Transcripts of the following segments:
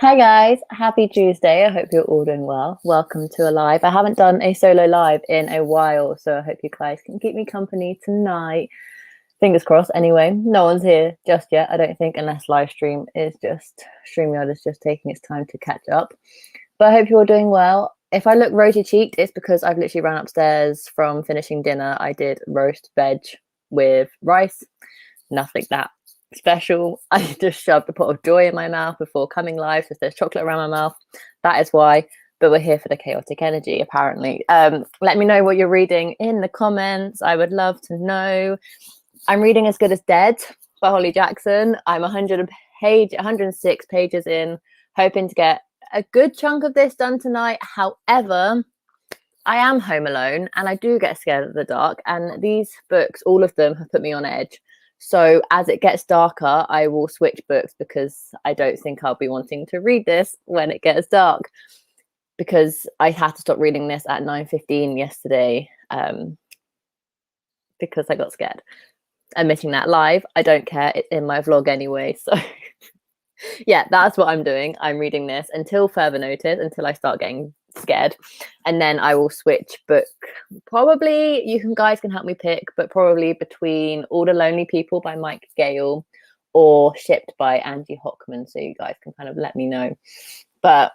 Hi guys, happy Tuesday. I hope you're all doing well. Welcome to a live. I haven't done a solo live in a while, so I hope you guys can keep me company tonight. Fingers crossed. Anyway, no one's here just yet, I don't think, unless StreamYard is just taking its time to catch up. But I hope you're all doing well. If I look rosy cheeked, it's because I've literally run upstairs from finishing dinner. I did roast veg with rice, nothing that special. I just shoved a pot of joy in my mouth before coming live, so there's chocolate around my mouth. That is why. But we're here for the chaotic energy, apparently. Let me know what you're reading in the comments. I would love to know. I'm reading As Good as Dead by Holly Jackson. I'm 106 pages in, hoping to get a good chunk of this done tonight. However, I am home alone and I do get scared of the dark, and these books, all of them, have put me on edge. So as it gets darker, I will switch books because I don't think I'll be wanting to read this when it gets dark, because I had to stop reading this at 9:15 yesterday because I got scared. Admitting that live, I don't care, it's in my vlog anyway, so yeah, that's what I'm doing. I'm reading this until further notice, until I start getting scared, and then I will switch book. Probably you guys can help me pick, but probably between All the Lonely People by Mike Gale or Shipped by Angie Hockman, so you guys can kind of let me know. But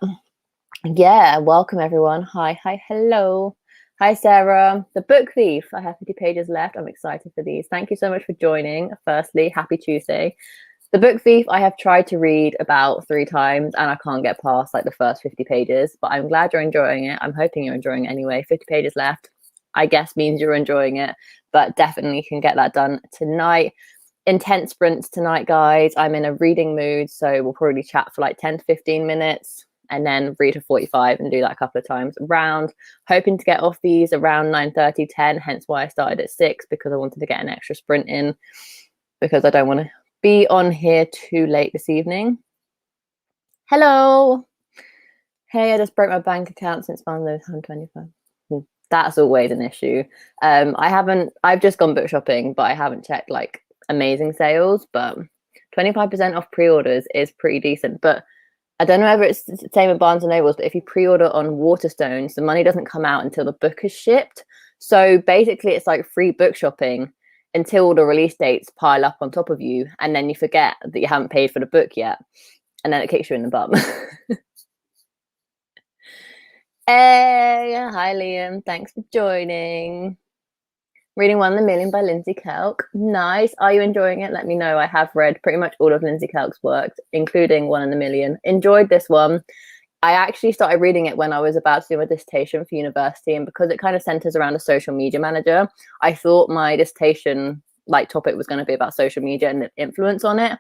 yeah, welcome everyone. Hi, hello. Hi, Sarah. The Book Thief. I have 50 pages left. I'm excited for these. Thank you so much for joining. Firstly, happy Tuesday. The Book Thief, I have tried to read about 3 times and I can't get past like the first 50 pages, but I'm glad you're enjoying it. I'm hoping you're enjoying it anyway. 50 pages left, I guess, means you're enjoying it, but definitely can get that done tonight. Intense sprints tonight, guys. I'm in a reading mood, so we'll probably chat for like 10 to 15 minutes. And then read for 45 and do that a couple of times around. Hoping to get off these around 9:30, 10, hence why I started at 6, because I wanted to get an extra sprint in, because I don't want to be on here too late this evening. Hello. Hey, I just broke my bank account since Monday, 125. That's always an issue. I've just gone book shopping, but I haven't checked like amazing sales, but 25% off pre-orders is pretty decent. But I don't know whether it's the same with Barnes & Nobles, but if you pre-order on Waterstones, the money doesn't come out until the book is shipped. So basically it's like free book shopping until the release dates pile up on top of you, and then you forget that you haven't paid for the book yet, and then it kicks you in the bum. Hey, hi Liam, thanks for joining. Reading One in a Million by Lindsay Kelk. Nice. Are you enjoying it? Let me know. I have read pretty much all of Lindsay Kelk's works, including One in a Million. Enjoyed this one. I actually started reading it when I was about to do my dissertation for university, and because it kind of centers around a social media manager, I thought my dissertation topic was going to be about social media and the influence on it.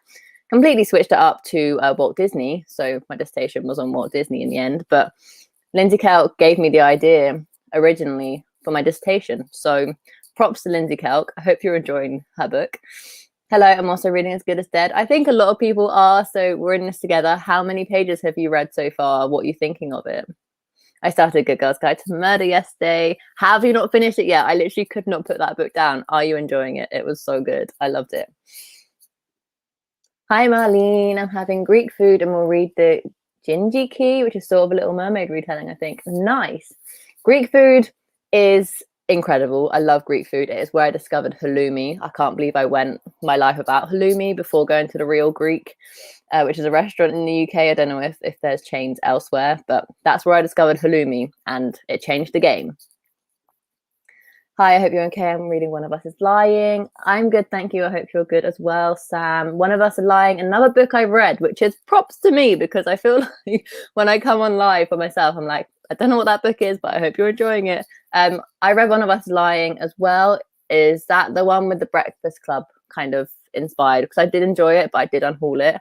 Completely switched it up to Walt Disney, so my dissertation was on Walt Disney in the end, but Lindsay Kelk gave me the idea originally for my dissertation, so props to Lindsay Kelk. I hope you're enjoying her book. Hello, I'm also reading As Good as Dead. I think a lot of people are, so we're in this together. How many pages have you read so far? What are you thinking of it? I started Good Girls Guide to Murder yesterday. Have you not finished it yet? I literally could not put that book down. Are you enjoying it? It was so good. I loved it. Hi, Marlene. I'm having Greek food and we'll read the Gingy Key, which is sort of a Little Mermaid retelling, I think. Nice. Greek food is incredible. I love Greek food. It is where I discovered halloumi. I can't believe I went my life without halloumi before going to the Real Greek, which is a restaurant in the UK. I don't know if there's chains elsewhere, but that's where I discovered halloumi and it changed the game. Hi, I hope you're okay. I'm reading One of Us is Lying. I'm good, thank you. I hope you're good as well, Sam. One of Us is Lying, another book I've read, which is props to me, because I feel like when I come on live for myself, I'm like, I don't know what that book is, but I hope you're enjoying it. I read One of Us is Lying as well. Is that the one with the Breakfast Club kind of inspired? Because I did enjoy it, but I did unhaul it.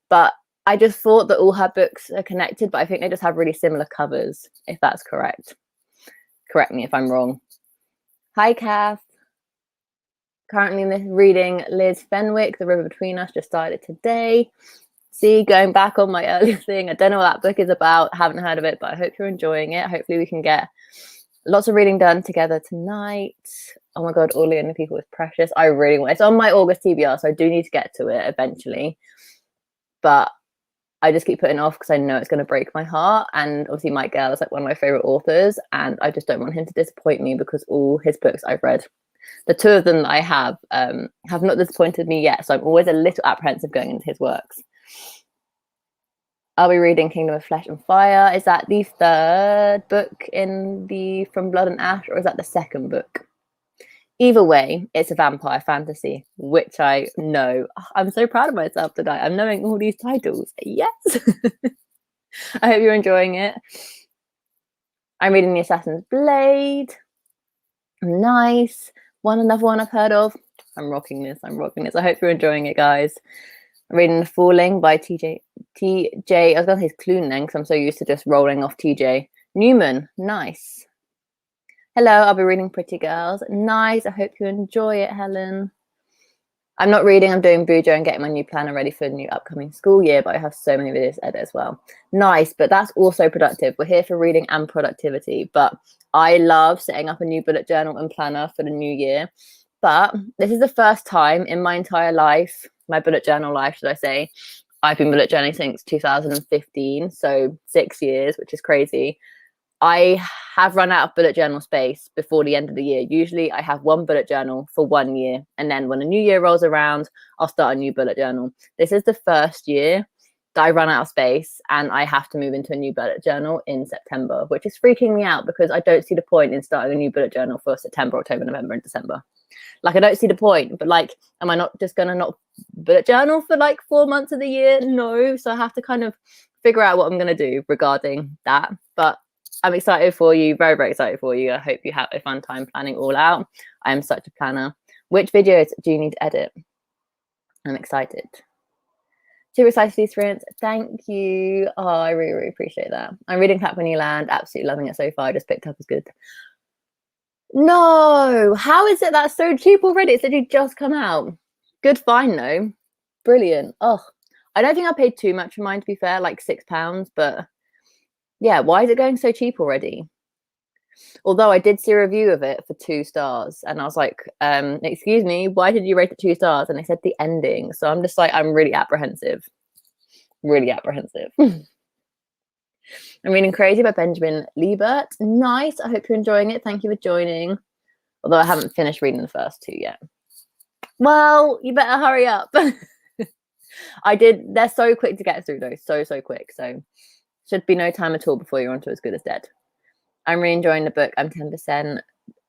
But I just thought that all her books are connected, but I think they just have really similar covers, if that's correct. Correct me if I'm wrong. Hi, Kath. Currently reading Liz Fenwick, The River Between Us, just started today. See, going back on my earlier thing, I don't know what that book is about, haven't heard of it, but I hope you're enjoying it. Hopefully we can get lots of reading done together tonight. Oh my God, All the Only People is precious. I really want, it's on my August TBR, so I do need to get to it eventually. But I just keep putting it off because I know it's going to break my heart. And obviously Mike Gale is like one of my favorite authors, and I just don't want him to disappoint me because all his books I've read, the two of them that I have not disappointed me yet. So I'm always a little apprehensive going into his works. I'll be reading Kingdom of Flesh and Fire. Is that the third book in the From Blood and Ash, or is that the second book? Either way, it's a vampire fantasy, which I know. I'm so proud of myself tonight. I'm knowing all these titles. Yes. I hope you're enjoying it. I'm reading The Assassin's Blade. Nice. Another one I've heard of. I'm rocking this. I hope you're enjoying it, guys. I'm reading The Falling by TJ. I was going to say Clune then, because I'm so used to just rolling off TJ. Newman. Nice. Hello, I'll be reading Pretty Girls. Nice. I hope you enjoy it, Helen. I'm not reading. I'm doing Bujo and getting my new planner ready for the new upcoming school year, but I have so many videos to edit as well. Nice, but that's also productive. We're here for reading and productivity, but I love setting up a new bullet journal and planner for the new year. But this is the first time in my entire life, my bullet journal life, should I say, I've been bullet journaling since 2015, so 6 years, which is crazy. I have run out of bullet journal space before the end of the year. Usually I have one bullet journal for 1 year, and then when the new year rolls around, I'll start a new bullet journal. This is the first year that I run out of space and I have to move into a new bullet journal in September, which is freaking me out because I don't see the point in starting a new bullet journal for September, October, November, and December. Like, I don't see the point, but like, am I not just gonna not bullet journal for like 4 months of the year? No. So I have to kind of figure out what I'm gonna do regarding that. But I'm excited for you, very, very excited for you. I hope you have a fun time planning all out. I am such a planner. Which videos do you need to edit? I'm excited. Super excited for the experience. Thank you. Oh, I really, really appreciate that. I'm reading Clap When You Land. Absolutely loving it so far. I just picked up as good. No, how is it that's so cheap already? It's literally just come out. Good find though. Brilliant. Oh, I don't think I paid too much for mine, to be fair, like £6, but yeah, why is it going so cheap already? Although I did see a review of it for 2 stars, and I was like, excuse me, why did you rate it 2 stars? And they said the ending. So I'm just like, I'm really apprehensive. Really apprehensive. I'm reading Crazy by Benjamin Liebert. Nice. I hope you're enjoying it. Thank you for joining. Although I haven't finished reading the first 2 yet. Well, you better hurry up. I did. They're so quick to get through though. So quick. So should be no time at all before you're onto As Good as Dead. I'm really enjoying the book. I'm 10%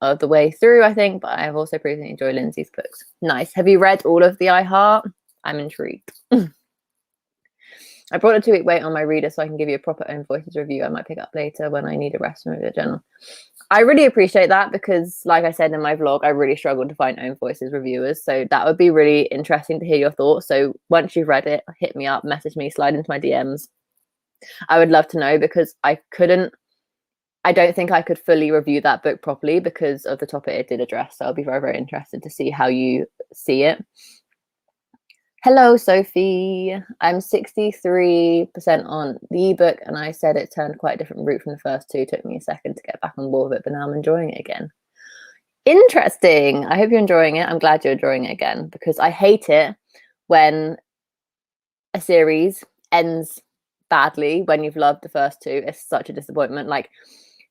of the way through, I think, but I've also previously enjoyed Lindsay's books. Nice. Have you read all of the I Heart? I'm intrigued. I brought a 2-week wait on my reader so I can give you a proper Own Voices review. I might pick up later when I need a rest from the journal. I really appreciate that because, like I said in my vlog, I really struggled to find Own Voices reviewers. So that would be really interesting to hear your thoughts. So once you've read it, hit me up, message me, slide into my DMs. I would love to know because I don't think I could fully review that book properly because of the topic it did address. So I'll be very, very interested to see how you see it. Hello, Sophie. I'm 63% on the ebook, and I said it turned quite a different route from the first 2. It took me a second to get back on board with it, but now I'm enjoying it again. Interesting. I hope you're enjoying it. I'm glad you're enjoying it again because I hate it when a series ends badly when you've loved the first 2. It's such a disappointment. Like,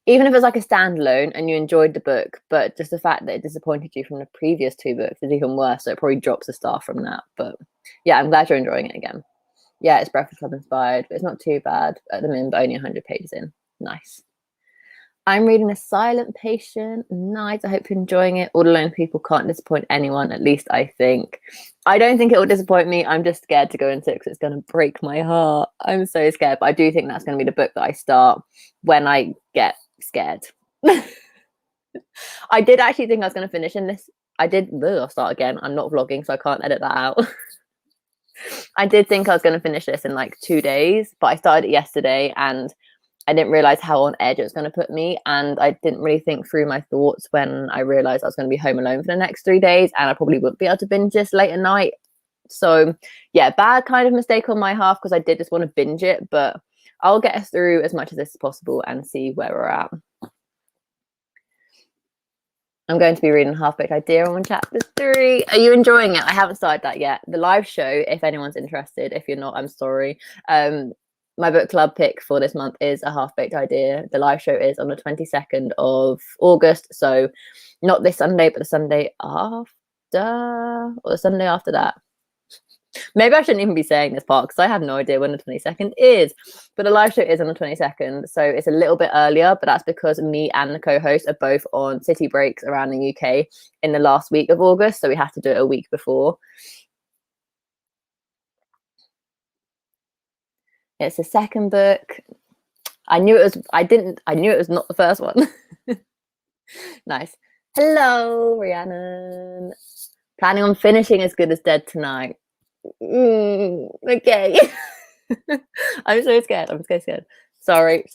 even if it's like a standalone and you enjoyed the book, but just the fact that it disappointed you from the previous 2 books is even worse. So it probably drops a star from that. But yeah, I'm glad you're enjoying it again. Yeah, it's Breakfast Club inspired, but it's not too bad at the minute, but only 100 pages in. Nice. I'm reading A Silent Patient. Nice. I hope you're enjoying it. All Alone People can't disappoint anyone, at least I think. I don't think it will disappoint me. I'm just scared to go into it because it's going to break my heart. I'm so scared, but I do think that's going to be the book that I start when I get scared. I did actually think I was going to finish in this. I'll start again. I'm not vlogging, so I can't edit that out. I did think I was going to finish this in like 2 days, but I started it yesterday and I didn't realize how on edge it was going to put me. And I didn't really think through my thoughts when I realized I was going to be home alone for the next 3 days and I probably wouldn't be able to binge this late at night. So yeah, bad kind of mistake on my half because I did just want to binge it, but I'll get us through as much of this as possible and see where we're at. I'm going to be reading Half-Baked Idea on chapter 3. Are you enjoying it? I haven't started that yet. The live show, if anyone's interested, if you're not, I'm sorry. My book club pick for this month is A Half-Baked Idea. The live show is on the 22nd of August. So not this Sunday, but the Sunday after, or the Sunday after that. Maybe I shouldn't even be saying this part because I have no idea when the 22nd is. But the live show is on the 22nd. So it's a little bit earlier, but that's because me and the co-host are both on city breaks around the UK in the last week of August. So we have to do it a week before. It's the second book. I knew it was not the first one. Nice. Hello, Rhiannon. Planning on finishing As Good as Dead tonight. Okay. I'm so scared. I'm so scared. Sorry.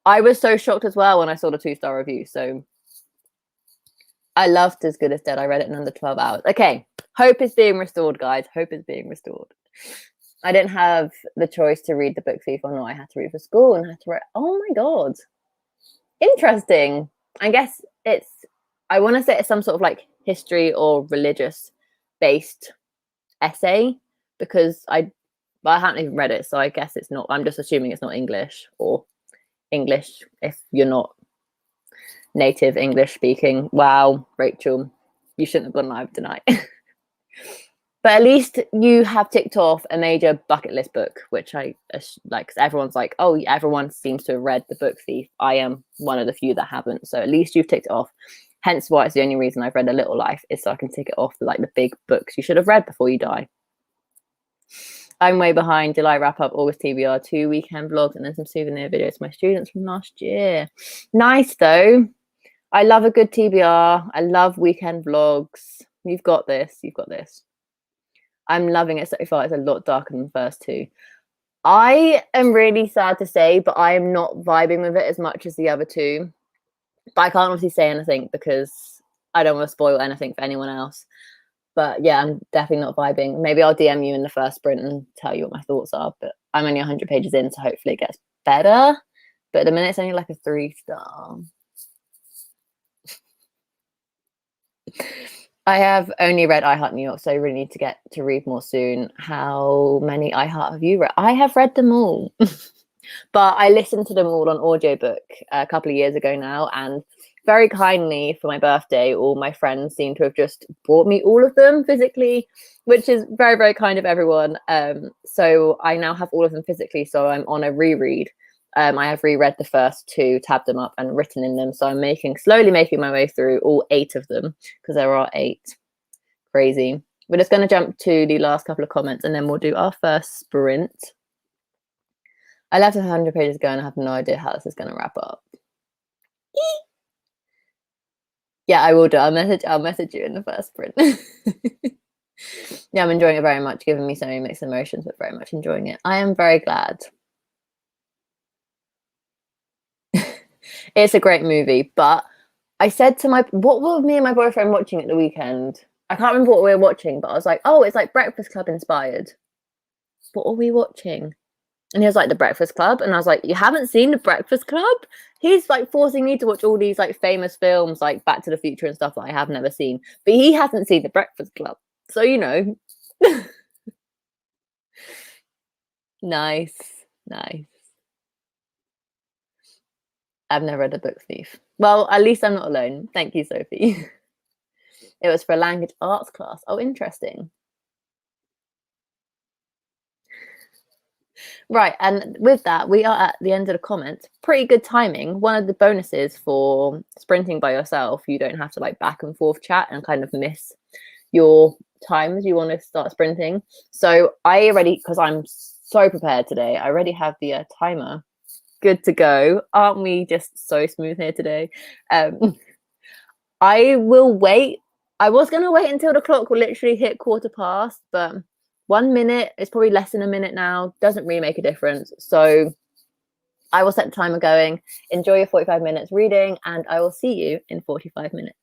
I was so shocked as well when I saw the 2-star review. So I loved As Good as Dead. I read it in under 12 hours. Okay. Hope is being restored, guys. Hope is being restored. I didn't have the choice to read the book thief or not. I had to read for school and I had to write. Oh my God. Interesting. I guess I want to say it's some sort of like history or religious based essay because I haven't even read it, so I guess it's not. I'm just assuming it's not English or English if you're not native English speaking. Wow, Rachel, you shouldn't have gone live tonight. But at least you have ticked off a major bucket list book, which I like. Cause everyone's like, oh, everyone seems to have read The Book Thief. I am one of the few that haven't. So at least you've ticked it off. Hence why it's the only reason I've read A Little Life is so I can tick it off like the big books you should have read before you die. I'm way behind. July wrap up, August TBR, 2 weekend vlogs, and then some souvenir videos for my students from last year. Nice though. I love a good TBR. I love weekend vlogs. You've got this. You've got this. I'm loving it so far. It's a lot darker than the first two. I am really sad to say, but I am not vibing with it as much as the other two. But I can't obviously say anything because I don't want to spoil anything for anyone else. But yeah, I'm definitely not vibing. Maybe I'll DM you in the first sprint and tell you what my thoughts are. But I'm only 100 pages in, so hopefully it gets better. But at the minute, it's only like a 3-star. I have only read I Heart New York, so I really need to get to read more soon. How many I Heart have you read? I have read them all. But I listened to them all on audiobook a couple of years ago now, and very kindly for my birthday, all my friends seem to have just bought me all of them physically, which is very, very kind of everyone. So I now have all of them physically, so I'm on a reread. I have reread the first 2, tabbed them up and written in them. So I'm slowly making my way through all 8 of them because there are 8. Crazy. We're just going to jump to the last couple of comments and then we'll do our first sprint. I left 100 pages ago and I have no idea how this is going to wrap up. Yeah, I will do. I'll message you in the first sprint. Yeah, I'm enjoying it very much, giving me so many mixed emotions, but very much enjoying it. I am very glad. It's a great movie, but I said to what were me and my boyfriend watching at the weekend? I can't remember what we were watching, but I was like, oh, it's like Breakfast Club inspired. What are we watching? And he was like, The Breakfast Club. And I was like, you haven't seen The Breakfast Club? He's like forcing me to watch all these like famous films like Back to the Future and stuff that I have never seen. But he hasn't seen The Breakfast Club. So, you know. Nice. I've never read The Book Thief. Well, at least I'm not alone. Thank you, Sophie. It was for a language arts class. Oh, interesting. Right, and with that, we are at the end of the comments. Pretty good timing. One of the bonuses for sprinting by yourself, you don't have to like back and forth chat and kind of miss your times you want to start sprinting. So I already, because I'm so prepared today, I already have the timer good to go. Aren't we just so smooth here today? I will wait. I was going to wait until the clock will literally hit 1/4 past, but 1 minute is probably less than a minute now. Doesn't really make a difference. So I will set the timer going. Enjoy your 45 minutes reading, and I will see you in 45 minutes.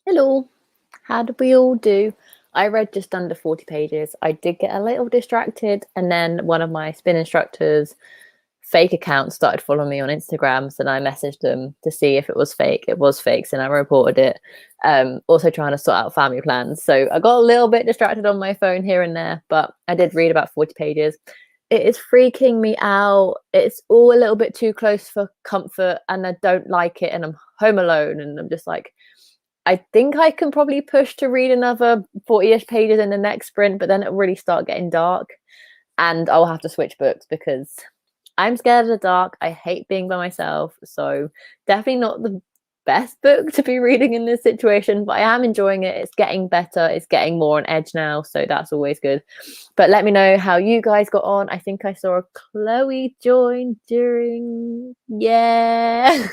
Hello, how did we all do? I read just under 40 pages. I did get a little distracted, and then one of my spin instructors' fake accounts started following me on Instagram. So then I messaged them to see if it was fake. It was fake, so I reported it. Also trying to sort out family plans. So I got a little bit distracted on my phone here and there, but I did read about 40 pages. It is freaking me out. It's all a little bit too close for comfort, and I don't like it. And I'm home alone, and I'm just like, I think I can probably push to read another 40-ish pages in the next sprint, but then it'll really start getting dark and I'll have to switch books because I'm scared of the dark. I hate being by myself. So definitely not the best book to be reading in this situation, but I am enjoying it. It's getting better. It's getting more on edge now. So that's always good. But let me know how you guys got on. I think I saw Chloe join during, yeah.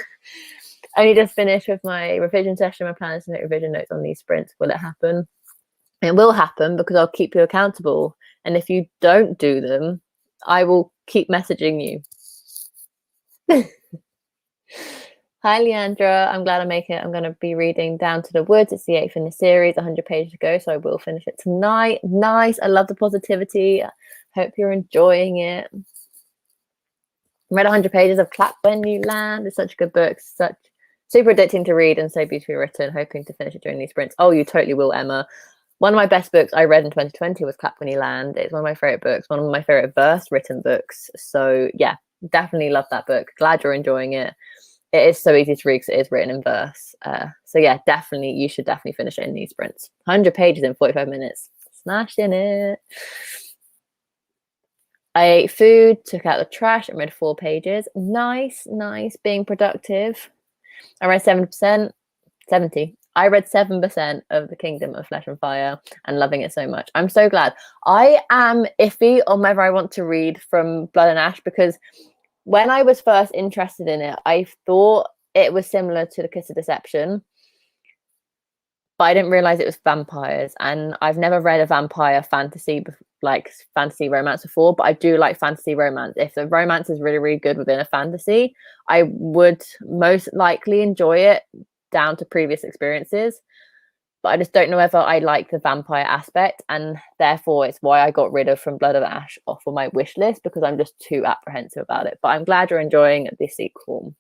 I only just finished with my revision session. My plan is to make revision notes on these sprints. Will it happen? It will happen because I'll keep you accountable. And if you don't do them, I will keep messaging you. Hi, Leandra. I'm glad I make it. I'm going to be reading Down to the Woods. It's the 8th in the series, 100 pages to go. So I will finish it tonight. Nice. I love the positivity. Hope you're enjoying it. Read 100 pages of Clap When You Land. It's such a good book. Such super addicting to read and so beautifully written. Hoping to finish it during these sprints. Oh, you totally will, Emma. One of my best books I read in 2020 was Clap When You Land. It's one of my favorite books, one of my favorite verse written books. So yeah, definitely love that book. Glad you're enjoying it. It is so easy to read because it is written in verse. So yeah, definitely, you should definitely finish it in these sprints. 100 pages in 45 minutes. Smashing it. I ate food, took out the trash, and read 4 pages. Nice, nice, being productive. I read 7%, 70. I read 7% of The Kingdom of Flesh and Fire and loving it so much. I'm so glad. I am iffy on whether I want to read from Blood and Ash because when I was first interested in it, I thought it was similar to The Kiss of Deception, but I didn't realize it was vampires. And I've never read a vampire fantasy, like fantasy romance before, but I do like fantasy romance. If the romance is really, really good within a fantasy, I would most likely enjoy it down to previous experiences. But I just don't know whether I like the vampire aspect, and therefore it's why I got rid of From Blood and Ash off of my wish list because I'm just too apprehensive about it. But I'm glad you're enjoying the sequel.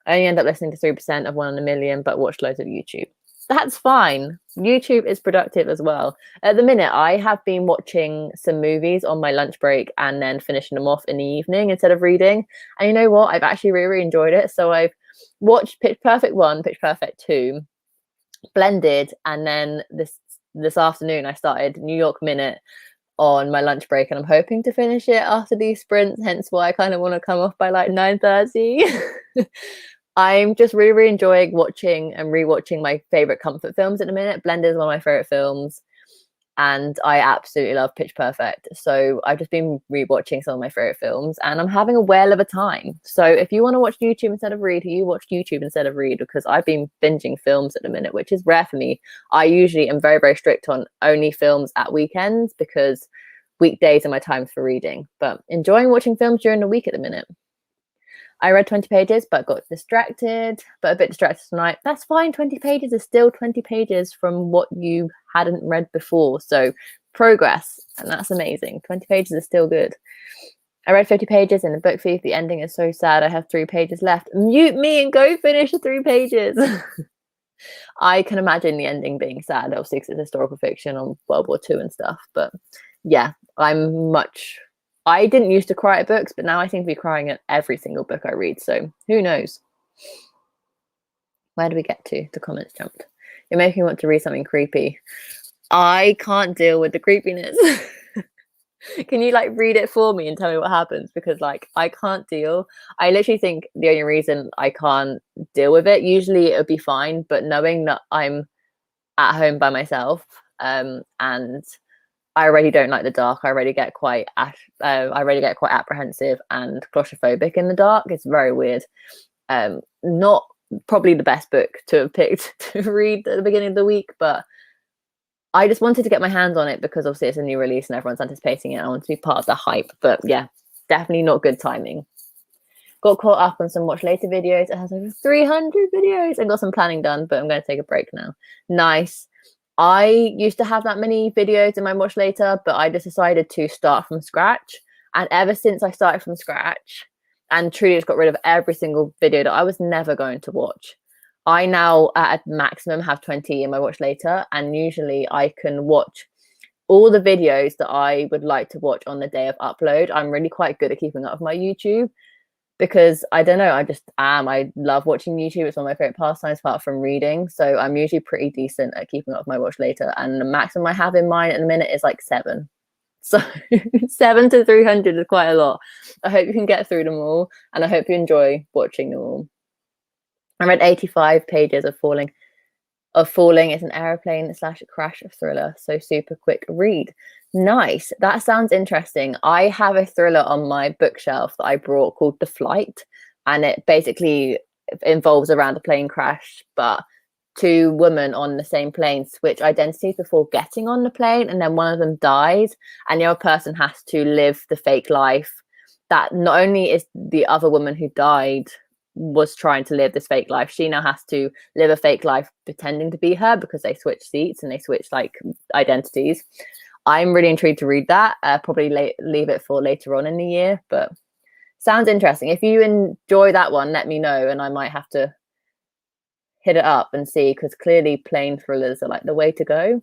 I only end up listening to 3% of 1 in a Million, but watched loads of YouTube. That's fine. YouTube is productive as well. At the minute, I have been watching some movies on my lunch break and then finishing them off in the evening instead of reading. And you know what? I've actually really, really enjoyed it. So I've watched Pitch Perfect 1, Pitch Perfect 2, blended, and then this afternoon I started New York Minute on my lunch break, and I'm hoping to finish it after these sprints, hence why I kind of want to come off by like 9:30. I'm just really, really enjoying watching and rewatching my favorite comfort films at the minute. Blended is one of my favorite films, and I absolutely love Pitch Perfect. So I've just been rewatching some of my favorite films, and I'm having a whale of a time. So if you want to watch YouTube instead of read, you watch YouTube instead of read, because I've been binging films at the minute, which is rare for me. I usually am very, very strict on only films at weekends because weekdays are my times for reading. But enjoying watching films during the week at the minute. I read 20 pages, but got distracted, but a bit distracted tonight. That's fine. 20 pages is still 20 pages from what you hadn't read before. So progress, and that's amazing. 20 pages is still good. I read 50 pages in the book thief. The ending is so sad. I have 3 pages left. Mute me and go finish the 3 pages. I can imagine the ending being sad, obviously, because it's historical fiction on World War II and stuff. But yeah, I didn't used to cry at books, but now I seem to be crying at every single book I read. So who knows? Where do we get to? The comments jumped. You're making me want to read something creepy. I can't deal with the creepiness. Can you like read it for me and tell me what happens? Because like I can't deal. I literally think the only reason I can't deal with it, usually it would be fine, but knowing that I'm at home by myself, and I already don't like the dark. I already get quite apprehensive and claustrophobic in the dark. It's very weird. Not probably the best book to have picked to read at the beginning of the week, but I just wanted to get my hands on it because obviously it's a new release and everyone's anticipating it. I want to be part of the hype, but yeah, definitely not good timing. got caught up on some watch later videos. It has over 300 videos. I got some planning done, but I'm going to take a break now. Nice. I used to have that many videos in my watch later, but I just decided to start from scratch. And ever since I started from scratch and truly just got rid of every single video that I was never going to watch, I now at a maximum have 20 in my watch later. And usually I can watch all the videos that I would like to watch on the day of upload. I'm really quite good at keeping up with my YouTube because I don't know, I just am. I love watching YouTube. It's one of my favorite pastimes apart from reading. So I'm usually pretty decent at keeping up with my watch later. And the maximum I have in mind at the minute is like 7. So 7 to 300 is quite a lot. I hope you can get through them all. And I hope you enjoy watching them all. I read 85 pages of Falling. It's an aeroplane / crash thriller. So super quick read. Nice. That sounds interesting. I have a thriller on my bookshelf that I brought called The Flight, and it basically involves around a plane crash, but 2 women on the same plane switch identities before getting on the plane, and then one of them dies, and the other person has to live the fake life that not only is the other woman who died was trying to live this fake life, she now has to live a fake life pretending to be her because they switch seats and they switch like identities. I'm really intrigued to read that. Probably leave it for later on in the year, but sounds interesting. If you enjoy that one, let me know, and I might have to hit it up and see, because clearly plane thrillers are like the way to go.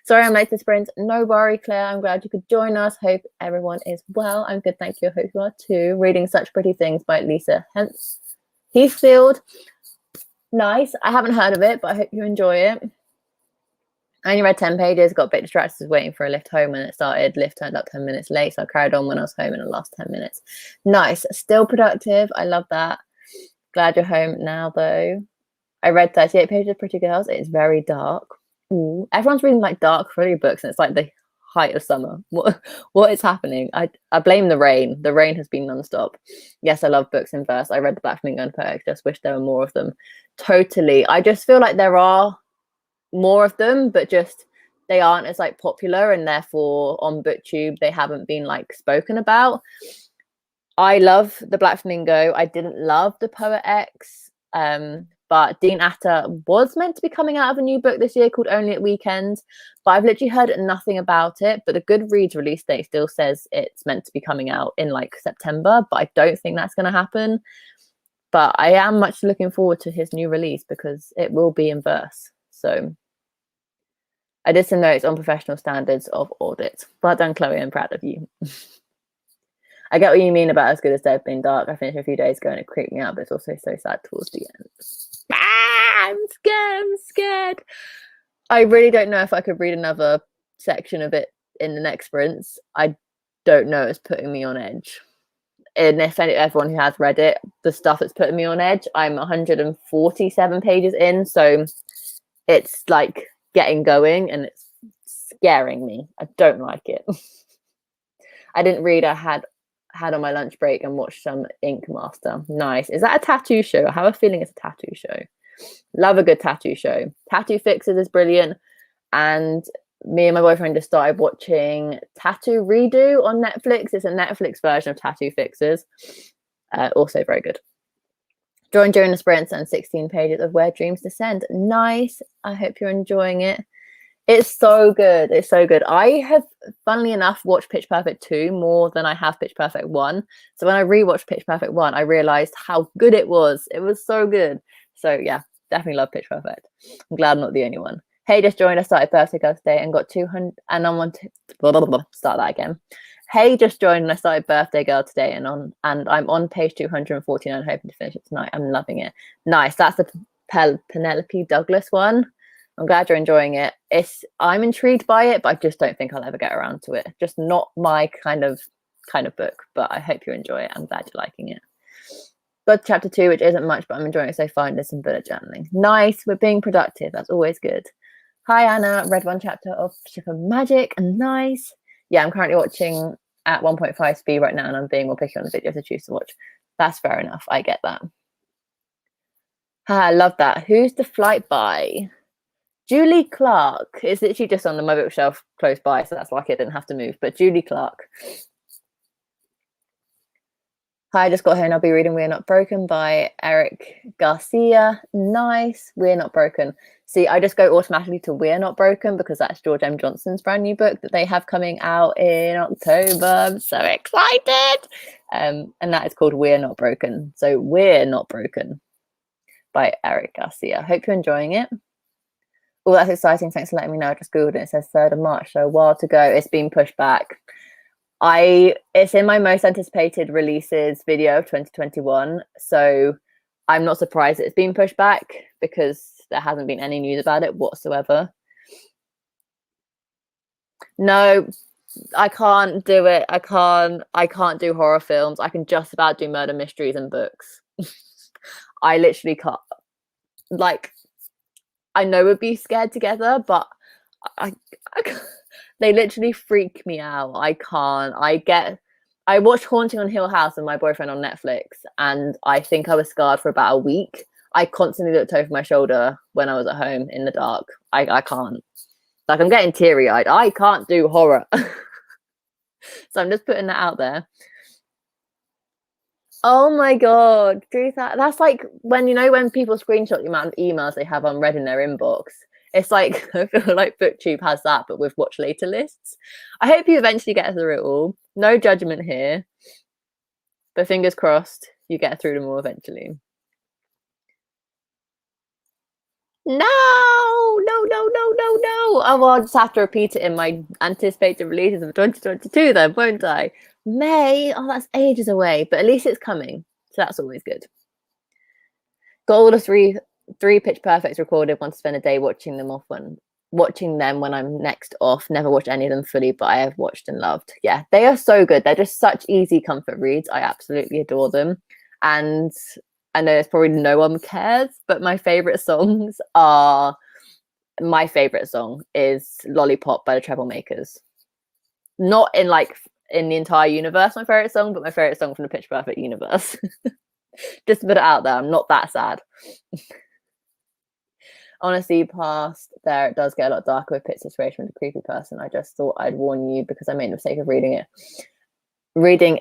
Sorry I'm late to sprint. No worry, Claire. I'm glad you could join us. Hope everyone is well. I'm good, thank you. I hope you are too. Reading Such Pretty Things by Lisa Heathfield. Nice. I haven't heard of it, but I hope you enjoy it. I only read 10 pages, got a bit distracted, was waiting for a lift home when it started. Lift turned up 10 minutes late, so I carried on when I was home in the last 10 minutes. Nice. Still productive. I love that. Glad you're home now, though. I read 38 pages of Pretty Girls. It's very dark. Ooh. Everyone's reading like dark thriller books, and it's like the height of summer. What is happening? I blame the rain. The rain has been nonstop. Yes, I love books in verse. I read The Black Flamingo and Poet. Just wish there were more of them. Totally. I just feel like there are more of them, but just they aren't as like popular, and therefore on BookTube they haven't been like spoken about. I love The Black Flamingo. I didn't love The Poet X, but Dean Atta was meant to be coming out of a new book this year called Only at Weekends, but I've literally heard nothing about it. But the Goodreads release date still says it's meant to be coming out in like September, but I don't think that's going to happen. But I am much looking forward to his new release because it will be in verse. So I did some notes on professional standards of audit. Well done, Chloe. I'm proud of you. I get what you mean about As Good as Dead being dark. I finished a few days ago and it creeped me out, but it's also so sad towards the end. I'm scared. I really don't know if I could read another section of it in the next sprints. I don't know. It's putting me on edge. And if everyone who has read it, the stuff that's putting me on edge, I'm 147 pages in. So it's like getting going and it's scaring me. I don't like it. I didn't read. I had on my lunch break and watched some Ink Master. Nice. Is that a tattoo show? I have a feeling it's a tattoo show. Love a good tattoo show. Tattoo Fixers is brilliant. And me and my boyfriend just started watching Tattoo Redo on Netflix. It's a Netflix version of Tattoo Fixers. Also very good. Join during the sprints and 16 pages of Where Dreams Descend. Nice. I hope you're enjoying it. It's so good. It's so good. I have, funnily enough, watched Pitch Perfect 2 more than I have Pitch Perfect 1. So when I rewatched Pitch Perfect 1, I realized how good it was. It was so good. So yeah, definitely love Pitch Perfect. I'm glad I'm not the only one. Hey, just joined. I started Birthday Girl today and got 200. And I'm on. Start that again. Hey, just joined and I started Birthday Girl today and I'm on page 249, hoping to finish it tonight. I'm loving it. Nice. That's the Penelope Douglas one. I'm glad you're enjoying it. I'm intrigued by it, but I just don't think I'll ever get around to it. Just not my kind of book, but I hope you enjoy it. I'm glad you're liking it. Got chapter 2, which isn't much, but I'm enjoying it so far. And there's some bullet journaling. Nice. We're being productive. That's always good. Hi, Anna. Read 1 chapter of Ship of Magic. Nice. Yeah, I'm currently watching at 1.5 speed right now, and I'm being more picky on the videos I choose to watch. That's fair enough. I get that. I love that. Who's The Flight by? Julie Clark. It's literally just on my bookshelf close by, so that's why I didn't have to move. But Julie Clark. Hi, I just got here and I'll be reading We're Not Broken by Eric Garcia. Nice. We're Not Broken. See, I just go automatically to We're Not Broken because that's George M. Johnson's brand new book that they have coming out in October. I'm so excited. And that is called We're Not Broken. So We're Not Broken by Eric Garcia. Hope you're enjoying it. Oh, that's exciting. Thanks for letting me know. I just Googled it. It says 3rd of March, so a while to go. It's been pushed back. It's in my most anticipated releases video of 2021, so I'm not surprised it's been pushed back because there hasn't been any news about it whatsoever. No, I can't do it. I can't do horror films. I can just about do murder mysteries and books. I literally can't. Like, I know we'd be scared together, but I can't. They literally freak me out. I can't. I watched Haunting on Hill House with my boyfriend on Netflix, and I think I was scarred for about a week. I constantly looked over my shoulder when I was at home in the dark. I can't. Like, I'm getting teary-eyed. I can't do horror. So I'm just putting that out there. Oh my god, do that. That's like when people screenshot the amount of emails they have unread in their inbox. It's like, I feel like BookTube has that, but with watch later lists. I hope you eventually get through it all. No judgment here, but fingers crossed you get through them all eventually. No. Oh, well, I'll just have to repeat it in my anticipated releases of 2022 then, won't I? May. Oh, that's ages away, but at least it's coming. So that's always good. Got all the three Pitch Perfects recorded. Want to spend a day watching them when I'm next off. Never watched any of them fully, but I have watched and loved. Yeah, they are so good. They're just such easy comfort reads. I absolutely adore them. And I know there's probably no one cares, but my favorite song is Lollipop by the Troublemakers. Not in the entire universe, my favorite song, but my favorite song from the Pitch Perfect universe. Just to put it out there, I'm not that sad. Honestly, past there, it does get a lot darker with Pitt's situation with a creepy person. I just thought I'd warn you because I made the mistake of reading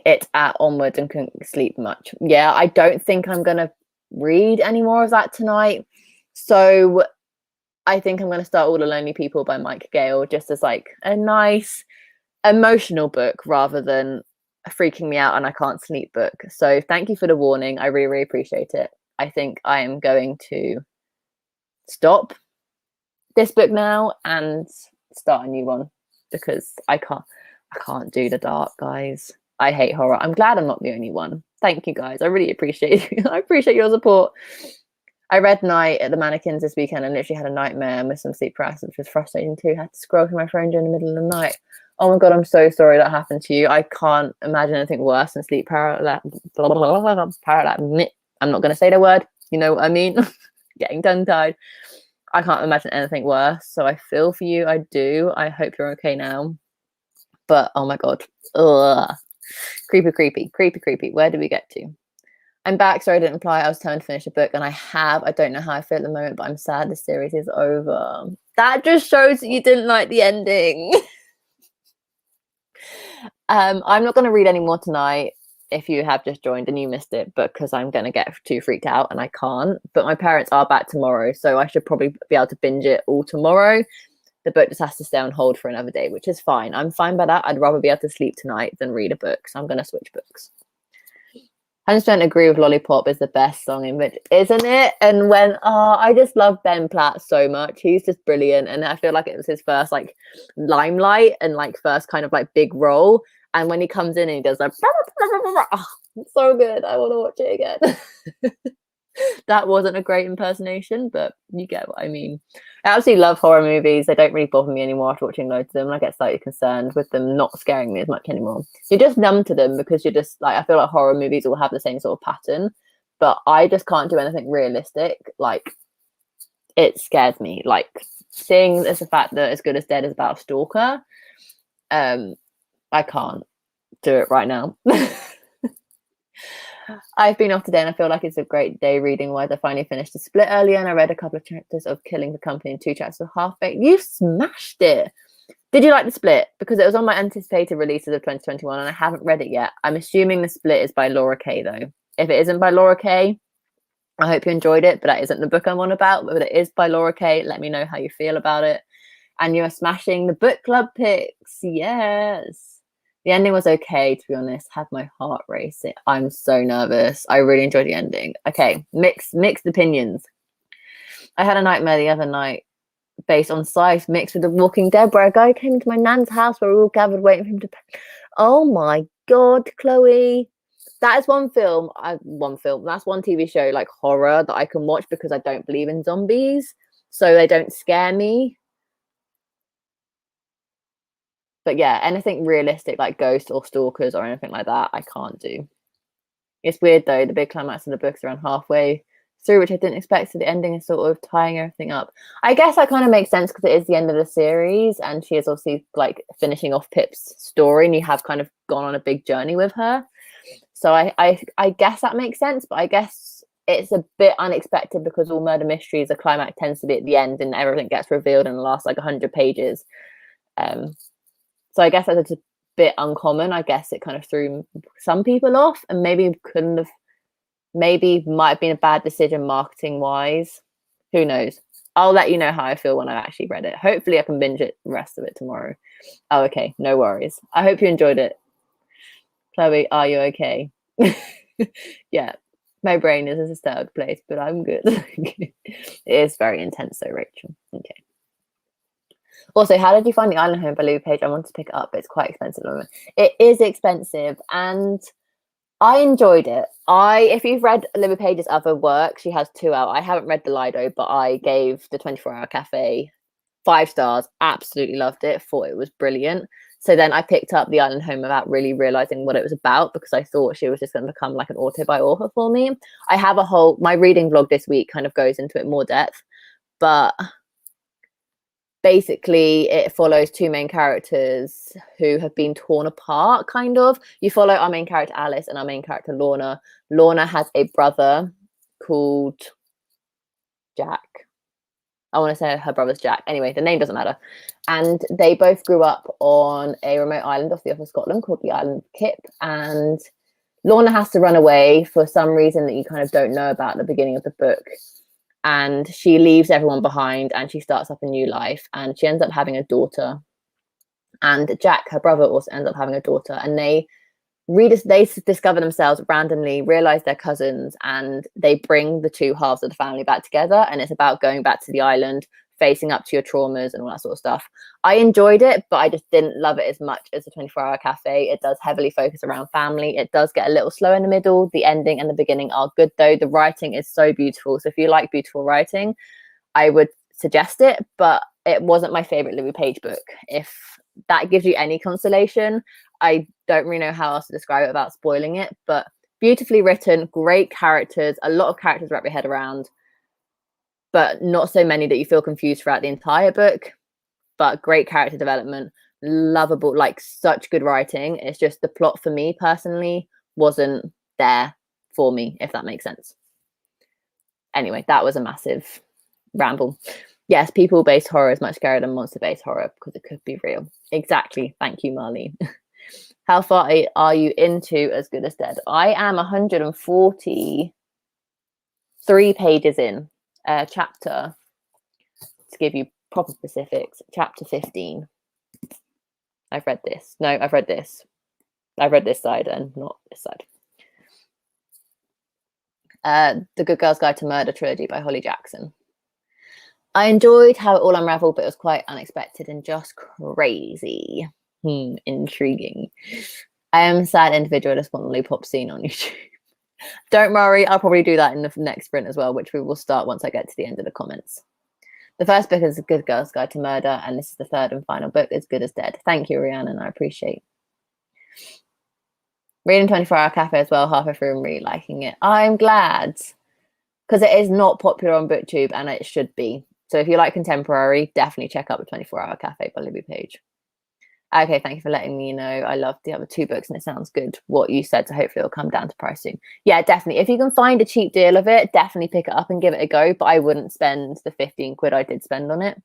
it at onwards and couldn't sleep much. Yeah, I don't think I'm gonna read any more of that tonight. So I think I'm gonna start All the Lonely People by Mike Gale, just as like a nice emotional book rather than a freaking me out and I can't sleep book. So thank you for the warning. I really, really appreciate it. I think I am going to stop this book now and start a new one because I can't do the dark, guys. I hate horror. I'm glad I'm not the only one. Thank you, guys. I really appreciate you. I appreciate your support. I read Night at the Mannequins this weekend and literally had a nightmare and with some sleep paralysis, which was frustrating too. I had to scroll through my phone during the middle of the night. Oh my god, I'm so sorry that happened to you. I can't imagine anything worse than sleep paralysis. I'm not going to say the word. You know what I mean? Getting tongue-tied. I can't imagine anything worse. So I feel for you. I do. I hope you're okay now. But oh my god. Ugh. Creepy. Where did we get to? I'm back. Sorry, I didn't reply. I was trying to finish a book and I have. I don't know how I feel at the moment, but I'm sad the series is over. That just shows that you didn't like the ending. I'm not going to read any more tonight if you have just joined and you missed it, because I'm going to get too freaked out and I can't. But my parents are back tomorrow, so I should probably be able to binge it all tomorrow. The book just has to stay on hold for another day, which is fine. I'm fine by that. I'd rather be able to sleep tonight than read a book, so I'm going to switch books. 100% agree with Lollipop is the best song in which, isn't it? And I just love Ben Platt so much. He's just brilliant. And I feel like it was his first limelight and first kind of big role. And when he comes in and he does oh, it's so good. I want to watch it again. That wasn't a great impersonation, but you get what I mean. I absolutely love horror movies. They don't really bother me anymore after watching loads of them. And I get slightly concerned with them not scaring me as much anymore. You're just numb to them because you're just I feel like horror movies all have the same sort of pattern, but I just can't do anything realistic. It scares me. Seeing as the fact that As Good as Dead is about a stalker, I can't do it right now. I've been off today and I feel like it's a great day reading wise. I finally finished The Split earlier and I read a couple of chapters of Killing the Company and 2 chapters of Half Baked. You smashed it. Did you like The Split? Because it was on my anticipated releases of 2021 and I haven't read it yet. I'm assuming The Split is by Laura Kay, though. If it isn't by Laura Kay, I hope you enjoyed it, but that isn't the book I'm on about. But it is by Laura Kay. Let me know how you feel about it. And you are smashing the book club picks. Yes. The ending was okay, to be honest. Had my heart racing. I'm so nervous. I really enjoyed the ending. Okay, mixed opinions. I had a nightmare the other night based on Scythe mixed with The Walking Dead, where a guy came into my nan's house where we were all gathered waiting for him to... Oh my God, Chloe. That is one film. That's one TV show, like horror, that I can watch because I don't believe in zombies. So they don't scare me. But yeah, anything realistic like ghosts or stalkers or anything like that, I can't do. It's weird though. The big climax of the book's around halfway through, which I didn't expect. So the ending is sort of tying everything up. I guess that kind of makes sense because it is the end of the series and she is obviously like finishing off Pip's story and you have kind of gone on a big journey with her. So I guess that makes sense, but I guess it's a bit unexpected because all murder mysteries, the climax tends to be at the end and everything gets revealed in the last like 100 pages. So I guess that's a bit uncommon. I guess it kind of threw some people off and maybe might have been a bad decision marketing wise. Who knows? I'll let you know how I feel when I've actually read it. Hopefully I can binge it the rest of it tomorrow. Oh, okay. No worries. I hope you enjoyed it. Chloe, are you okay? Yeah, my brain is a hysterical place, but I'm good. It is very intense though, Rachel. Okay. Also, how did you find The Island Home by Louis Page? I want to pick it up, but it's quite expensive at the moment. It is expensive, and I enjoyed it. If you've read Louis Page's other work, she has 2 out. I haven't read The Lido, but I gave the 24-Hour Cafe 5 stars. Absolutely loved it. Thought it was brilliant. So then I picked up The Island Home without really realizing what it was about because I thought she was just going to become like an author for me. I have my reading vlog this week kind of goes into it more depth, but basically it follows 2 main characters who have been torn apart, kind of. You follow our main character Alice and our main character Lorna. Lorna has a brother called Jack. I want to say her brother's Jack. Anyway, the name doesn't matter. And they both grew up on a remote island off the North of Scotland called the island of Kip. And Lorna has to run away for some reason that you kind of don't know about at the beginning of the book. And she leaves everyone behind and she starts up a new life. And she ends up having a daughter. And Jack, her brother, also ends up having a daughter. And they discover themselves randomly, realize they're cousins, and they bring the 2 halves of the family back together. And it's about going back to the island, facing up to your traumas and all that sort of stuff. I enjoyed it, but I just didn't love it as much as the 24-Hour Cafe. It does heavily focus around family. It does get a little slow in the middle. The ending and the beginning are good though. The writing is so beautiful. So if you like beautiful writing, I would suggest it, but it wasn't my favorite Louis Page book. If that gives you any consolation, I don't really know how else to describe it without spoiling it, but beautifully written, great characters, a lot of characters wrap your head around, but not so many that you feel confused throughout the entire book, but great character development, lovable, like such good writing. It's just the plot for me personally wasn't there for me, if that makes sense. Anyway, that was a massive ramble. Yes, people-based horror is much scarier than monster-based horror because it could be real. Exactly. Thank you, Marlene. How far are you into As Good as Dead? I am 143 pages in. Chapter, to give you proper specifics, chapter 15. I've read this. No, I've read this. I've read this side and not this side. The Good Girl's Guide to Murder trilogy by Holly Jackson. I enjoyed how it all unraveled, but it was quite unexpected and just crazy. Intriguing. I am a sad individual. I just want the lollipop scene on YouTube. Don't worry, I'll probably do that in the next sprint as well, which we will start once I get to the end of the comments. The first book is A Good Girl's Guide to Murder, and this is the 3rd and final book, As Good as Dead. Thank you, Rhiannon, I appreciate. Reading 24-Hour Cafe as well, halfway through and really liking it. I'm glad, because it is not popular on BookTube, and it should be. So if you like contemporary, definitely check out the 24-Hour Cafe by Louis Page. Okay, thank you for letting me know. I love the other 2 books and it sounds good what you said, so hopefully it'll come down to price soon. Yeah, definitely. If you can find a cheap deal of it, definitely pick it up and give it a go, but I wouldn't spend the 15 quid I did spend on it.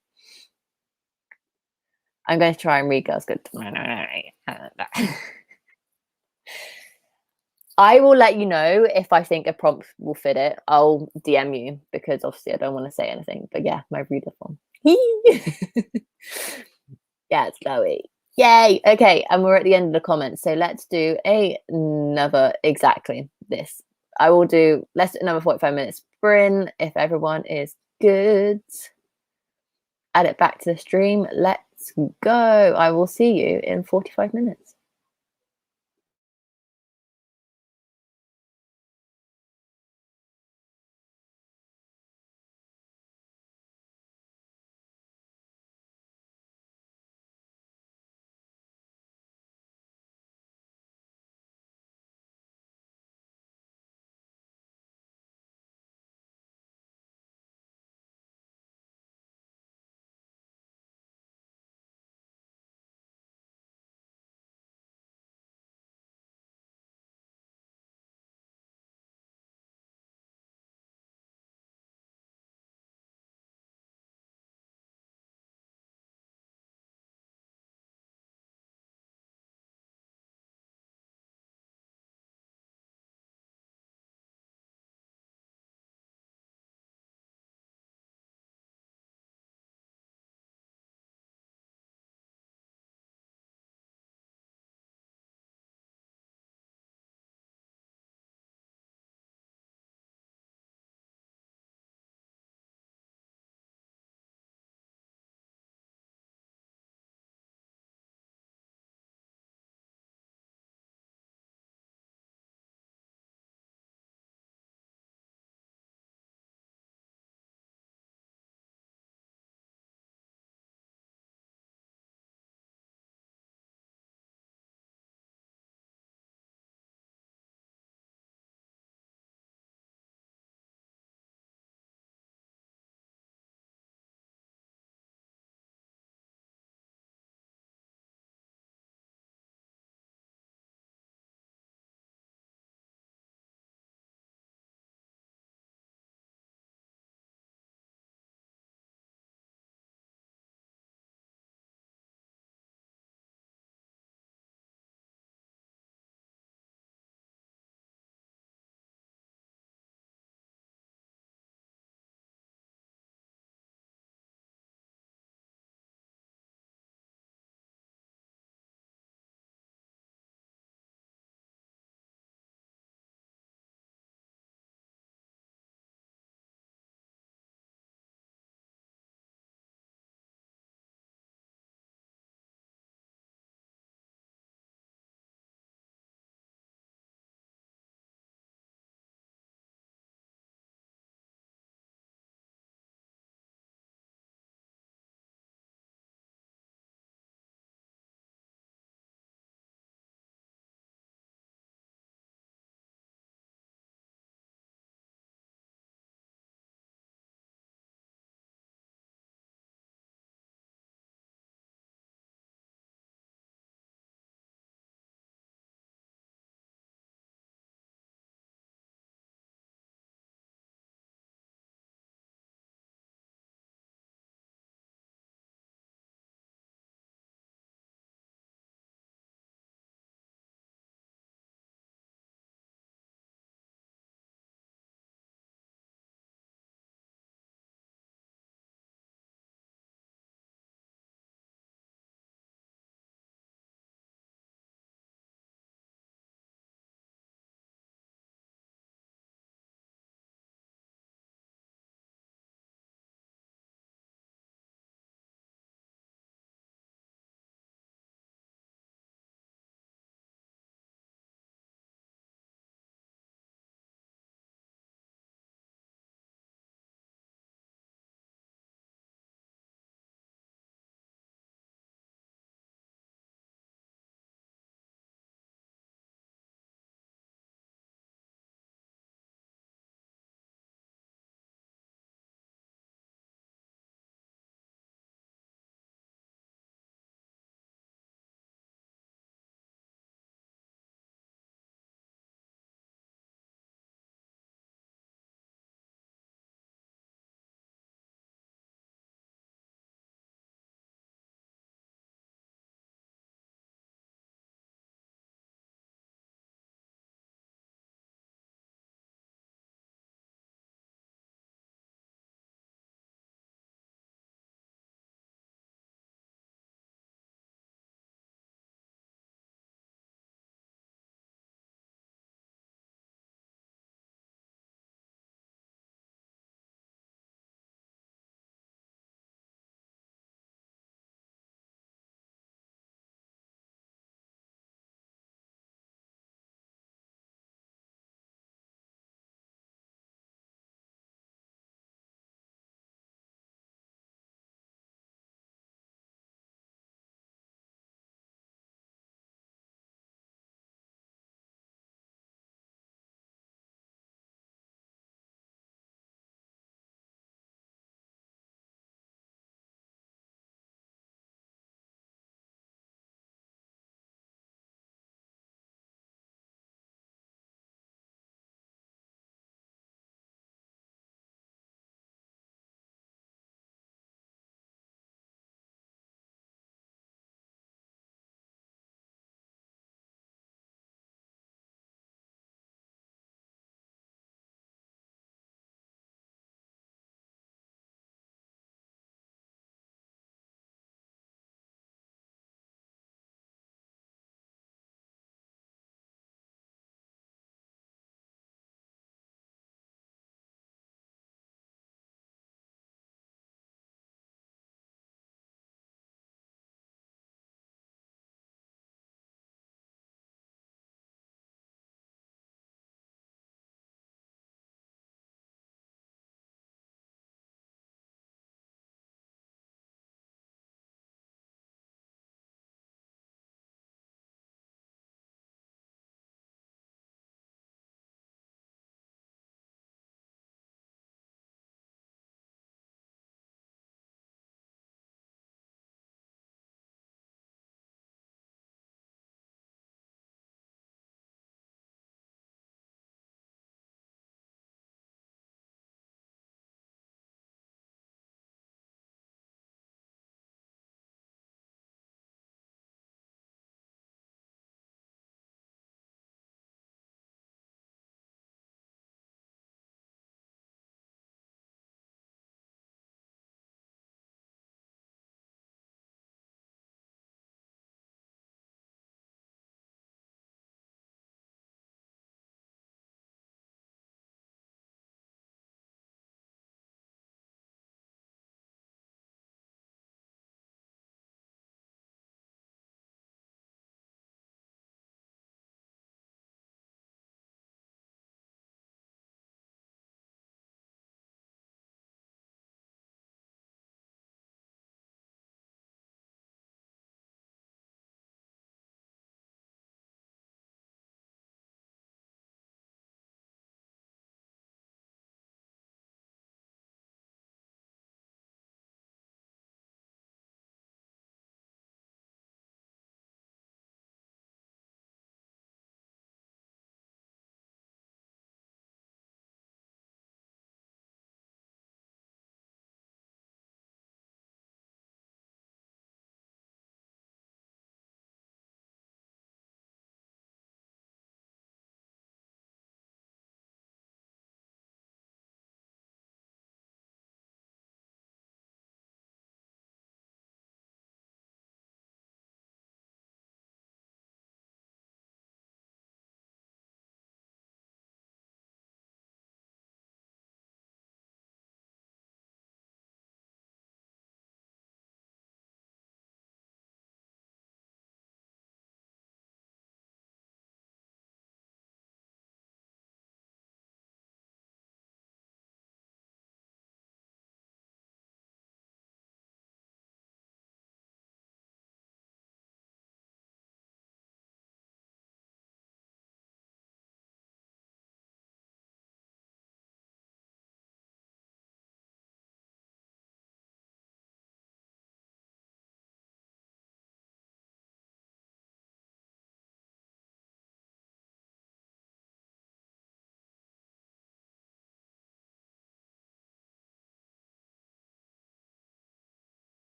I'm going to try and read Girls Good. I will let you know if I think a prompt will fit it. I'll DM you because obviously I don't want to say anything. But yeah, my reader form. Yeah, it's Chloe. Yay. Okay, and we're at the end of the comments. So let's do another exactly this. Let's do another 45 minute sprint if everyone is good. Add it back to the stream. Let's go. I will see you in 45 minutes.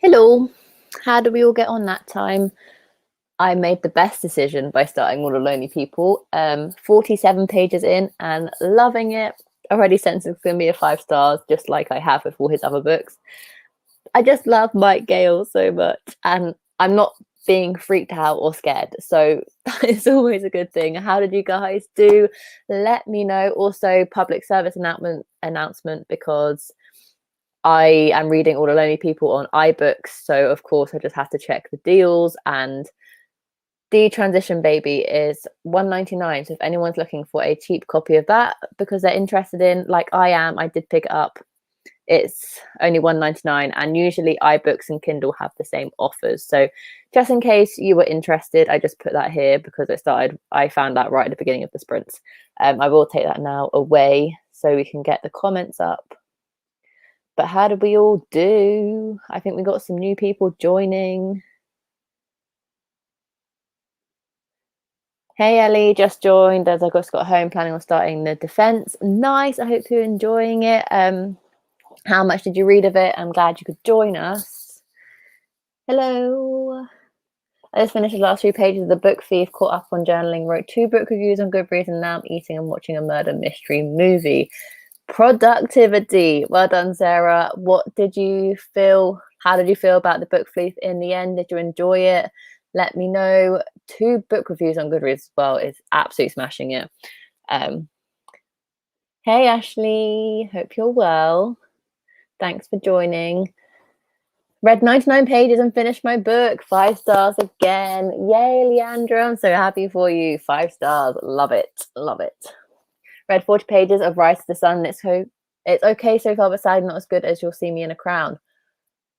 Hello. How do we all get on that time? I made the best decision by starting All the Lonely People. 47 pages in and loving it. Already sense it's going to be a 5 stars, just like I have with all his other books. I just love Mike Gale so much, and I'm not being freaked out or scared, so that is always a good thing. How did you guys do? Let me know. Also, public service announcement, because I am reading All the Lonely People on iBooks, so of course I just have to check the deals, and the Transition Baby is $1.99. So if anyone's looking for a cheap copy of that because they're interested in, like I am, I did pick it up. It's only $1.99, and usually iBooks and Kindle have the same offers. So just in case you were interested, I just put that here because I found that right at the beginning of the sprints. I will take that now away so we can get the comments up. But how did we all do? I think we got some new people joining. Hey Ellie, just joined as I just got home, planning on starting the defense. Nice. I hope you're enjoying it. How much did you read of it? I'm glad you could join us. Hello. I just finished the last 3 pages of The Book Thief, caught up on journaling, wrote 2 book reviews on Goodreads, and now I'm eating and watching a murder mystery movie. Productivity. Well done, Sarah. What did you feel? How did you feel about The Book Thief in the end? Did you enjoy it? Let me know. 2 book reviews on Goodreads as well is absolutely smashing it. Hey Ashley, hope you're well. Thanks for joining. Read 99 pages and finished my book. 5 stars again. Yay, Leandra. I'm so happy for you. 5 stars. Love it. Love it. Read 40 pages of Rise to the Sun. It's okay so far, but sadly not as good as You'll See Me in a Crown.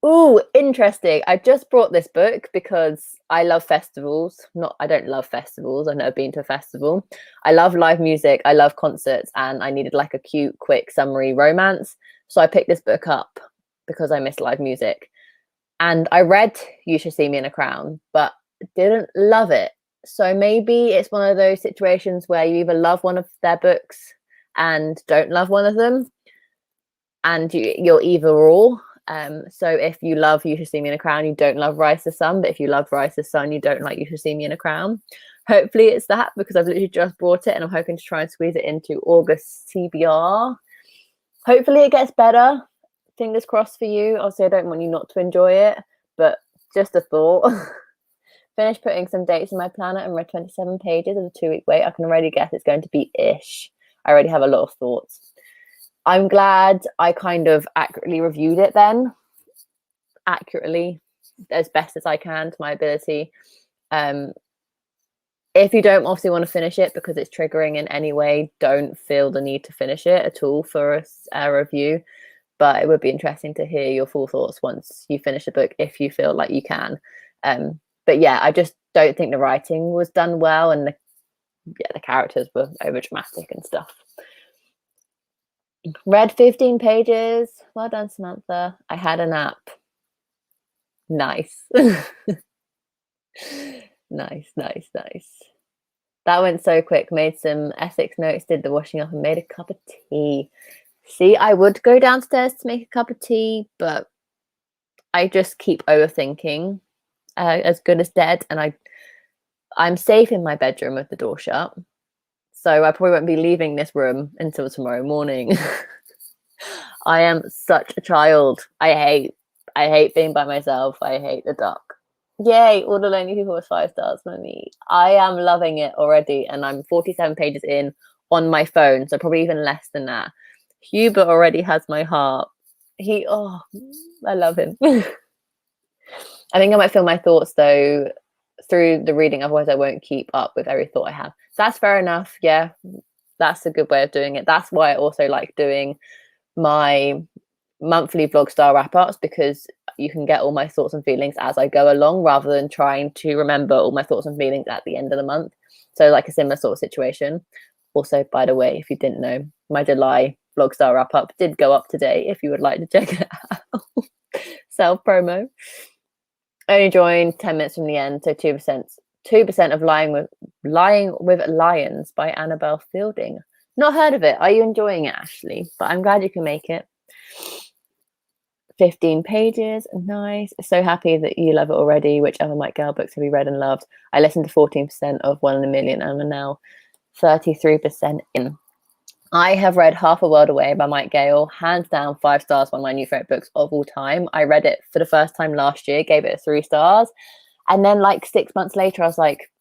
Ooh, interesting. I just brought this book because I love festivals. I don't love festivals. I've never been to a festival. I love live music. I love concerts, and I needed like a cute, quick summary romance. So I picked this book up because I miss live music. And I read You Should See Me in a Crown, but didn't love it. So maybe it's one of those situations where you either love one of their books and don't love one of them, and you're either or. So if you love You Should See Me in a Crown, you don't love Rise to the Sun, but if you love Rise to the Sun, you don't like You Should See Me in a Crown. Hopefully it's that, because I've literally just bought it and I'm hoping to try and squeeze it into August TBR. Hopefully it gets better. Fingers crossed for you. Obviously, I don't want you not to enjoy it, but just a thought. Finished putting some dates in my planner and read 27 pages of a 2-week wait. I can already guess it's going to be ish. I already have a lot of thoughts. I'm glad I kind of accurately reviewed it then. Accurately, as best as I can to my ability. If you don't obviously want to finish it because it's triggering in any way, don't feel the need to finish it at all for a review. But it would be interesting to hear your full thoughts once you finish the book, if you feel like you can. But yeah, I just don't think the writing was done well, and the characters were over dramatic and stuff. Read 15 pages. Well done, Samantha. I had a nap. Nice. Nice. That went so quick. Made some ethics notes, did the washing up, and made a cup of tea. See, I would go downstairs to make a cup of tea, but I just keep overthinking. As good as dead, and I'm safe in my bedroom with the door shut, so I probably won't be leaving this room until tomorrow morning. I am such a child. I hate being by myself. I hate the dark. Yay, All the Lonely People with 5 stars for me. I am loving it already, and I'm 47 pages in on my phone, so probably even less than that. Hubert already has my heart. I love him. I think I might feel my thoughts though through the reading, otherwise I won't keep up with every thought I have. That's fair enough. Yeah, that's a good way of doing it. That's why I also like doing my monthly vlog style wrap-ups, because you can get all my thoughts and feelings as I go along, rather than trying to remember all my thoughts and feelings at the end of the month. So like a similar sort of situation. Also, by the way, if you didn't know, my July vlog style wrap-up did go up today, if you would like to check it out. Self promo. Only joined 10 minutes from the end, so 2% of Lying with Lions by Annabelle Fielding. Not heard of it. Are you enjoying it, Ashley? But I'm glad you can make it. 15 pages. Nice. So happy that you love it already. Which other Mike Gale books have you read and loved? I listened to 14% of One in a Million and I'm now 33% in. I have read Half a World Away by Mike Gale. Hands down, 5 stars, one of my new favorite books of all time. I read it for the first time last year, gave it 3 stars. And then like 6 months later, I was like,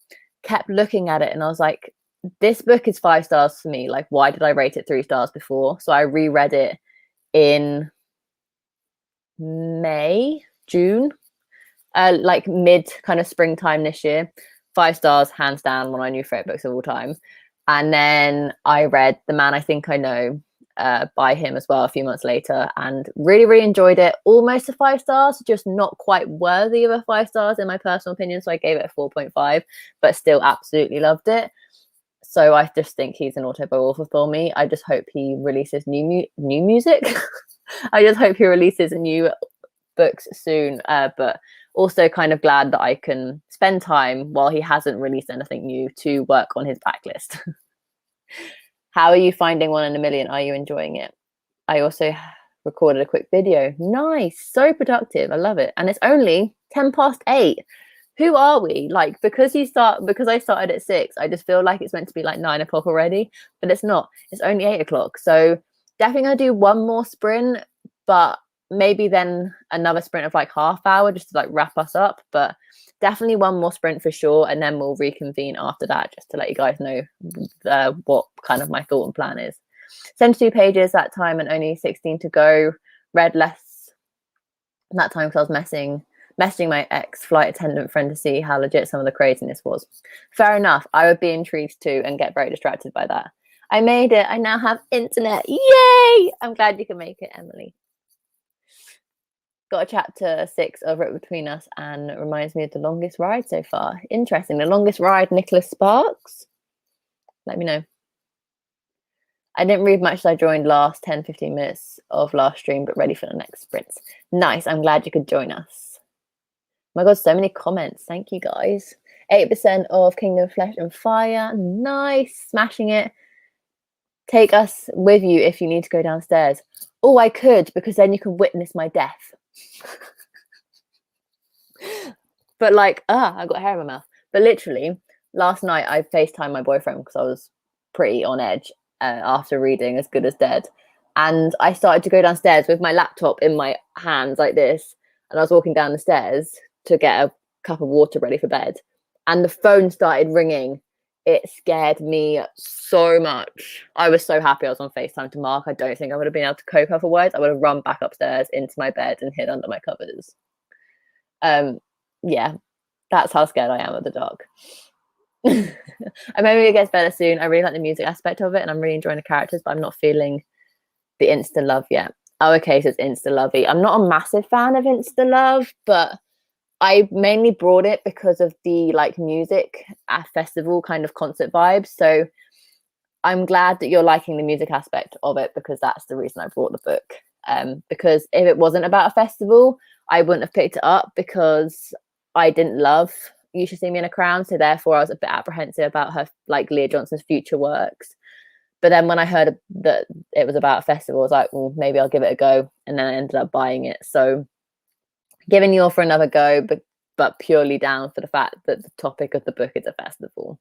kept looking at it and I was like, this book is 5 stars for me. Like, why did I rate it 3 stars before? So I reread it in June, like mid kind of springtime this year. 5 stars, hands down, one of my new favorite books of all time. And then I read The Man I Think I Know by him as well a few months later and really, really enjoyed it. Almost a 5 stars, just not quite worthy of a 5 stars in my personal opinion. So I gave it a 4.5, but still absolutely loved it. So I just think he's an author for me. I just hope he releases new music. I just hope he releases new books soon. But also kind of glad that I can spend time while he hasn't released anything new to work on his backlist. How are you finding One in a Million? Are you enjoying it? I also recorded a quick video. Nice. So productive. I love it. And it's only 8:10. Who are we? Like, because I started at 6, I just feel like it's meant to be like 9 o'clock already, but it's not. It's only 8 o'clock. So definitely gonna do one more sprint, but maybe then another sprint of like half hour just to like wrap us up. But definitely one more sprint for sure, and then we'll reconvene after that just to let you guys know what kind of my thought and plan is. 72 pages that time and only 16 to go. Read less that time because I was messaging my ex-flight attendant friend to see how legit some of the craziness was. Fair enough. I would be intrigued too and get very distracted by that. I made it. I now have internet. Yay! I'm glad you can make it, Emily. Got a chapter 6 over it between us and it reminds me of The Longest Ride so far. Interesting. The Longest Ride, Nicholas Sparks. Let me know. I didn't read much as I joined last 10-15 minutes of last stream, but ready for the next sprints. Nice. I'm glad you could join us. Oh my God, so many comments. Thank you, guys. 8% of Kingdom of Flesh and Fire. Nice. Smashing it. Take us with you if you need to go downstairs. Oh, I could, because then you can witness my death. But like, I got hair in my mouth. But literally, last night I FaceTimed my boyfriend because I was pretty on edge after reading As Good as Dead. And I started to go downstairs with my laptop in my hands like this. And I was walking down the stairs to get a cup of water ready for bed. And the phone started ringing. It scared me so much. I was so happy I was on FaceTime to Mark. I don't think I would have been able to cope otherwise. I would have run back upstairs into my bed and hid under my covers. Yeah, that's how scared I am of the dark. And maybe it gets better soon. I really like the music aspect of it and I'm really enjoying the characters, but I'm not feeling the insta love yet. Oh, okay, so it's insta lovey. I'm not a massive fan of insta love, but I mainly brought it because of the like music festival kind of concert vibes. So I'm glad that you're liking the music aspect of it because that's the reason I brought the book. Because if it wasn't about a festival, I wouldn't have picked it up because I didn't love You Should See Me in a Crown. So therefore I was a bit apprehensive about her, like Leah Johnson's future works. But then when I heard that it was about a festival, I was like, well, maybe I'll give it a go. And then I ended up buying it. So giving you all for another go, but purely down for the fact that the topic of the book is a festival.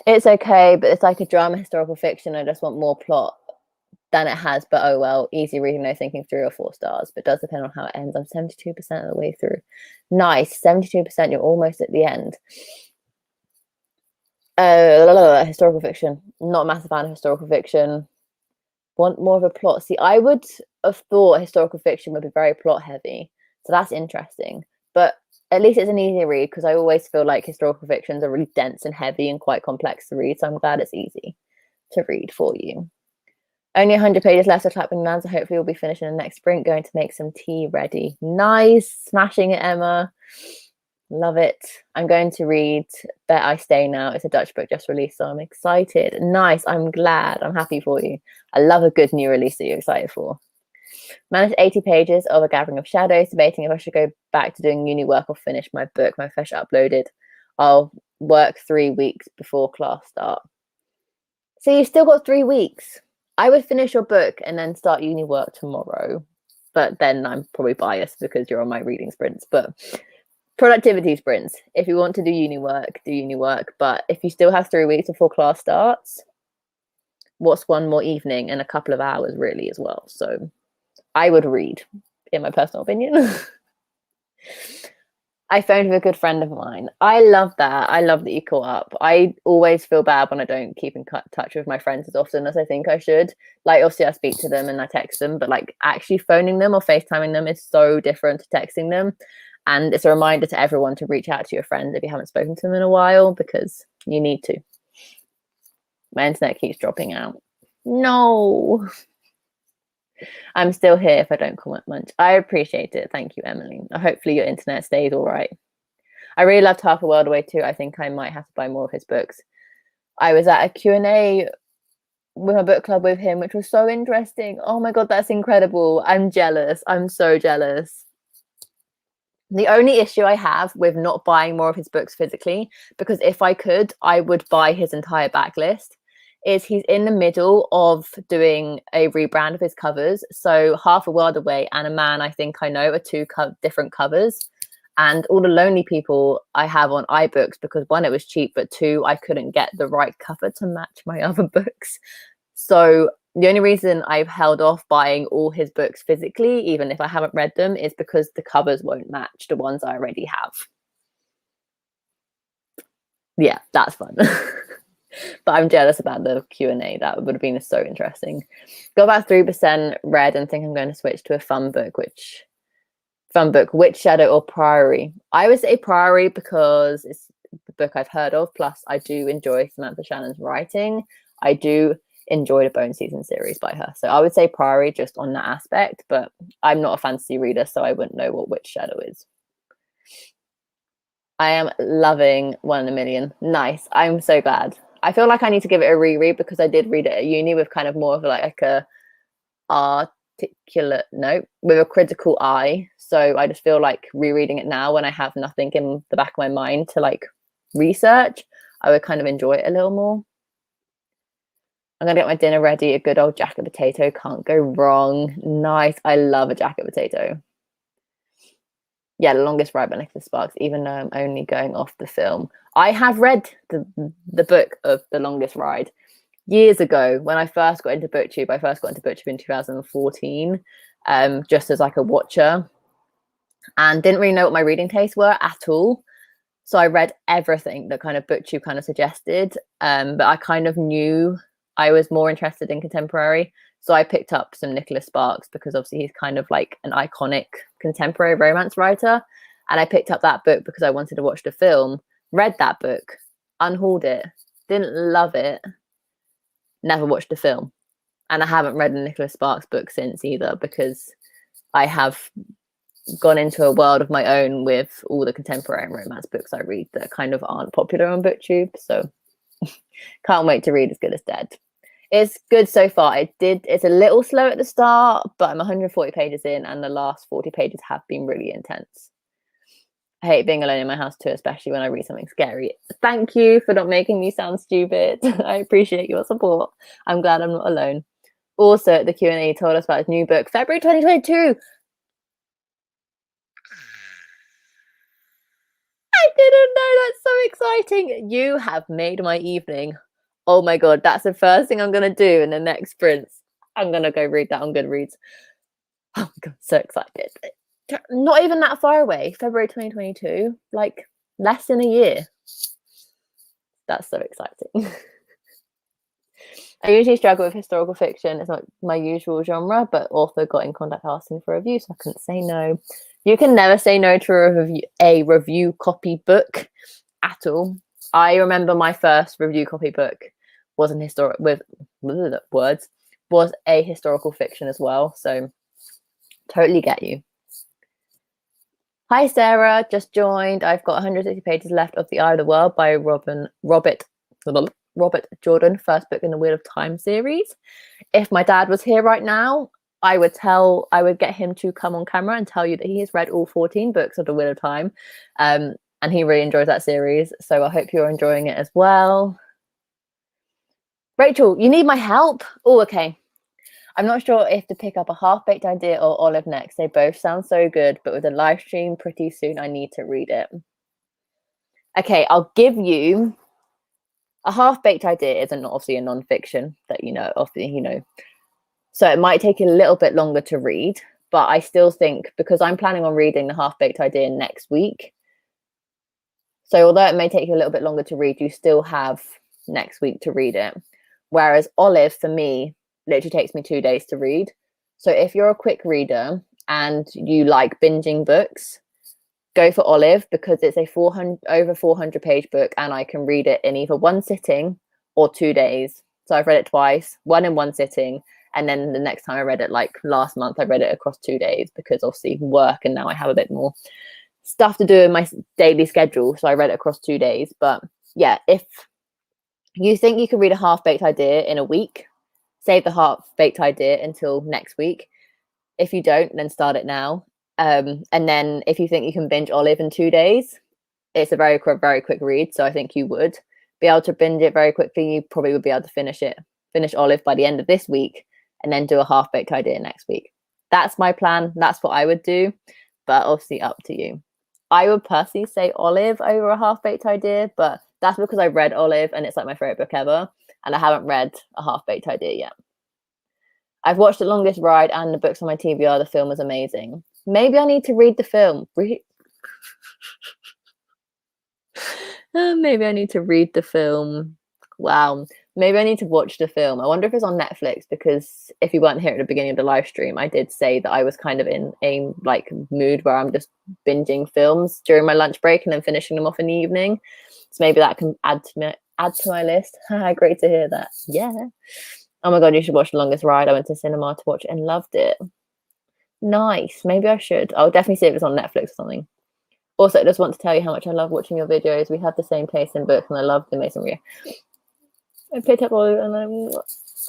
It's okay, but it's like a drama historical fiction. I just want more plot than it has, but oh well, easy reading, no thinking, 3 or 4 stars, but it does depend on how it ends. I'm 72% of the way through. Nice. 72%, you're almost at the end. Historical fiction. Not a massive fan of historical fiction. Want more of a plot. See, I would have thought historical fiction would be very plot heavy, so that's interesting, but at least it's an easy read because I always feel like historical fictions are really dense and heavy and quite complex to read, so I'm glad it's easy to read for you. Only 100 pages left of Clapping Land, so hopefully we'll be finishing the next sprint. Going to make some tea ready. Nice. Smashing it, Emma. Love it. I'm going to read Bet I Stay Now. It's a Dutch book just released, so I'm excited. Nice. I'm glad. I'm happy for you. I love a good new release that you're excited for. Managed 80 pages of A Gathering of Shadows, debating if I should go back to doing uni work or finish my book. My fresh uploaded. I'll work 3 weeks before class start. So you've still got 3 weeks. I would finish your book and then start uni work tomorrow. but then I'm probably biased because you're on my reading sprints. But productivity sprints, if you want to do uni work, do uni work. But if you still have 3 weeks before class starts, what's one more evening and a couple of hours really as well? So I would read, in my personal opinion. I phoned with a good friend of mine. I love that. I love that you caught up. I always feel bad when I don't keep in touch with my friends as often as I think I should. Like, obviously, I speak to them and I text them, but like actually phoning them or FaceTiming them is so different to texting them. And it's a reminder to everyone to reach out to your friends if you haven't spoken to them in a while, because you need to. My internet keeps dropping out. No. I'm still here if I don't comment much. I appreciate it. Thank you, Emily. Hopefully your internet stays all right. I really loved Half a World Away too. I think I might have to buy more of his books. I was at a Q&A with my book club with him, which was so interesting. Oh my God, that's incredible. I'm jealous. I'm so jealous. The only issue I have with not buying more of his books physically, because if I could, I would buy his entire backlist, is he's in the middle of doing a rebrand of his covers. So Half a World Away and A Man I Think I Know are two different covers. And all the Lonely People I have on iBooks because 1, it was cheap, but 2, I couldn't get the right cover to match my other books. So the only reason I've held off buying all his books physically, even if I haven't read them, is because the covers won't match the ones I already have. Yeah, that's fun. But I'm jealous about the Q&A. That would have been so interesting. Got about 3% read and think I'm going to switch to a fun book. Which Witch Shadow or Priory? I would say Priory because it's the book I've heard of. Plus, I do enjoy Samantha Shannon's writing. I do enjoy the Bone Season series by her. So I would say Priory just on that aspect. But I'm not a fantasy reader, so I wouldn't know what Witch Shadow is. I am loving 1 in a Million. Nice. I'm so glad. I feel like I need to give it a reread because I did read it at uni with kind of more of like a articulate note with a critical eye. So I just feel like rereading it now when I have nothing in the back of my mind to like research, I would kind of enjoy it a little more. I'm gonna get my dinner ready. A good old jacket potato, can't go wrong. Nice. I love a jacket potato. Yeah, The Longest Ride by Nicholas Sparks, even though I'm only going off the film. I have read the book of The Longest Ride years ago when I first got into BookTube. I first got into BookTube in 2014, just as like a watcher, and didn't really know what my reading tastes were at all. So I read everything that kind of BookTube kind of suggested, but I kind of knew I was more interested in contemporary. So I picked up some Nicholas Sparks because obviously he's kind of like an iconic contemporary romance writer. And I picked up that book because I wanted to watch the film, read that book, unhauled it, didn't love it, never watched the film. And I haven't read a Nicholas Sparks book since either because I have gone into a world of my own with all the contemporary romance books I read that kind of aren't popular on BookTube. So can't wait to read As Good as Dead. It's good so far. It's a little slow at the start, but I'm 140 pages in and the last 40 pages have been really intense. I hate being alone in my house too, especially when I read something scary. Thank you for not making me sound stupid. I appreciate your support. I'm glad I'm not alone. Also, the Q&A told us about his new book, February 2022. I didn't know. That's so exciting. You have made my evening. Oh my God, that's the first thing I'm going to do in the next sprints. I'm going to go read that on Goodreads. Oh my God, so excited. Not even that far away. February 2022, like less than a year. That's so exciting. I usually struggle with historical fiction. It's not my usual genre, but also got in contact asking for a review, so I couldn't say no. You can never say no to a review copy book at all. I remember my first review copy book was a historical fiction as well. So totally get you. Hi Sarah, just joined. I've got 160 pages left of The Eye of the World by Robert Jordan, first book in the Wheel of Time series. If my dad was here right now, I would get him to come on camera and tell you that he has read all 14 books of the Wheel of Time. And he really enjoys that series. So I hope you're enjoying it as well. Rachel, you need my help? Oh, okay. I'm not sure if to pick up a half-baked idea or Olive next. They both sound so good, but with a live stream pretty soon, I need to read it. Okay, I'll give you a half-baked idea. Isn't obviously a non-fiction that so it might take a little bit longer to read, but I still think, because I'm planning on reading the half-baked idea next week, so although it may take you a little bit longer to read, you still have next week to read it. Whereas Olive, for me, literally takes me 2 days to read. So if you're a quick reader and you like binging books, go for Olive, because it's a over 400 page book and I can read it in either one sitting or 2 days. So I've read it twice, one in one sitting. And then the next time I read it, like last month, I read it across 2 days because obviously work, and now I have a bit more stuff to do in my daily schedule. So I read it across 2 days. But yeah, if you think you can read a half-baked idea in a week, save the half-baked idea until next week. If you don't, then start it now. And then if you think you can binge Olive in 2 days, it's a very quick read. So I think you would be able to binge it very quickly. You probably would be able to finish Olive by the end of this week, and then do a half-baked idea next week. That's my plan. That's what I would do, but obviously up to you. I would personally say Olive over a half-baked idea, but that's because I read Olive and it's like my favorite book ever, and I haven't read a half-baked idea yet. I've watched The Longest Ride and the books on my TBR. The film was amazing. Maybe I need to read the film. Maybe I need to read the film. Wow. Maybe I need to watch the film. I wonder if it's on Netflix, because if you weren't here at the beginning of the live stream, I did say that I was kind of in a like mood where I'm just binging films during my lunch break and then finishing them off in the evening. So maybe that can add to my list. Great to hear that. Yeah. Oh my God, you should watch The Longest Ride. I went to cinema to watch it and loved it. Nice. Maybe I should. I'll definitely see if it's on Netflix or something. Also, I just want to tell you how much I love watching your videos. We have the same taste in books, and I love the Mason Review. I picked up all of them.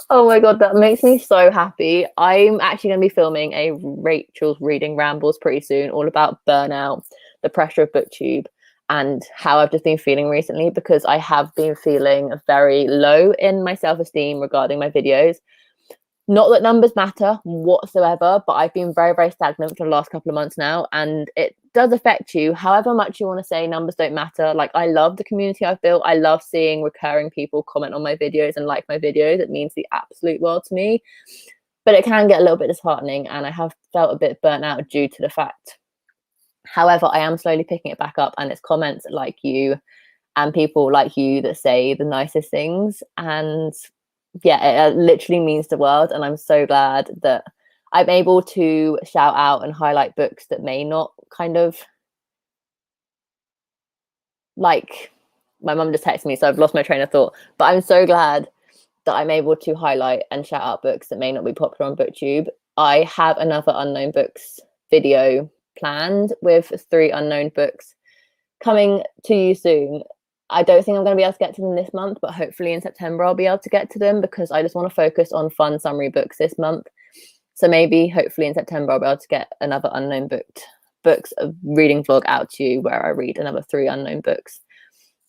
Oh my God, that makes me so happy. I'm actually going to be filming a Rachel's Reading Rambles pretty soon, all about burnout, the pressure of booktube, and how I've just been feeling recently, because I have been feeling very low in my self-esteem regarding my videos. Not that numbers matter whatsoever, but I've been very stagnant for the last couple of months now, and it does affect you. However much you want to say numbers don't matter, like, I love the community I've built. I love seeing recurring people comment on my videos and like my videos. It means the absolute world to me, but it can get a little bit disheartening, and I have felt a bit burnt out due to the fact. However, I am slowly picking it back up, and it's comments like you and people like you that say the nicest things, and yeah, it literally means the world. And I'm so glad that I'm able to shout out and highlight books that may not kind of, like, my mum just texted me, so I've lost my train of thought, but I'm so glad that I'm able to highlight and shout out books that may not be popular on BookTube. I have another unknown books video planned with 3 unknown books coming to you soon. I don't think I'm going to be able to get to them this month, but hopefully in September I'll be able to get to them, because I just want to focus on fun summary books this month. So maybe, hopefully in September, I'll be able to get another unknown books reading vlog out to you, where I read another 3 unknown books.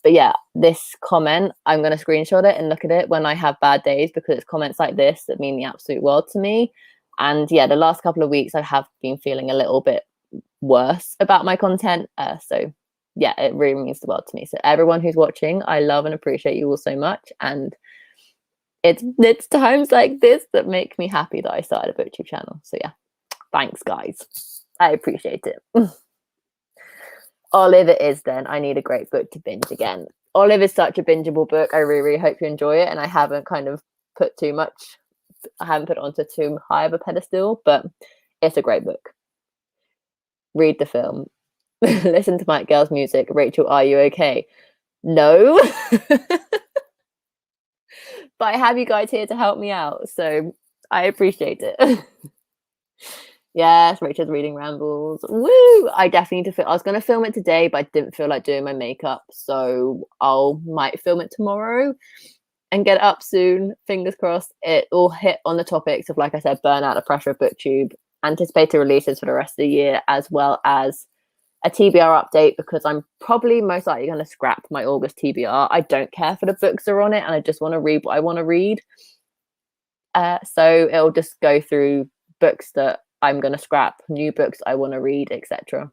But yeah, this comment, I'm going to screenshot it and look at it when I have bad days, because it's comments like this that mean the absolute world to me. And yeah, the last couple of weeks I have been feeling a little bit worse about my content. So yeah, it really means the world to me. So everyone who's watching, I love and appreciate you all so much. And it's times like this that make me happy that I started a BookTube channel. So yeah, thanks guys. I appreciate it. Olive it is then. I need a great book to binge again. Olive is such a bingeable book. I really hope you enjoy it. And I haven't kind of put too much, I haven't put it onto too high of a pedestal, but it's a great book. Read the film. Listen to Mike Girl's music. Rachel, are you okay? No. But I have you guys here to help me out, so I appreciate it. Yes, Rachel's Reading Rambles. Woo! I definitely need to film. I was going to film it today, but I didn't feel like doing my makeup, so might film it tomorrow and get it up soon. Fingers crossed. It will hit on the topics of, like I said, burnout, the pressure of BookTube, anticipated releases for the rest of the year, as well as a TBR update, because I'm probably most likely going to scrap my August TBR. I don't care for the books that are on it, and I just want to read what I want to read. So it'll just go through books that I'm going to scrap, new books I want to read, etc.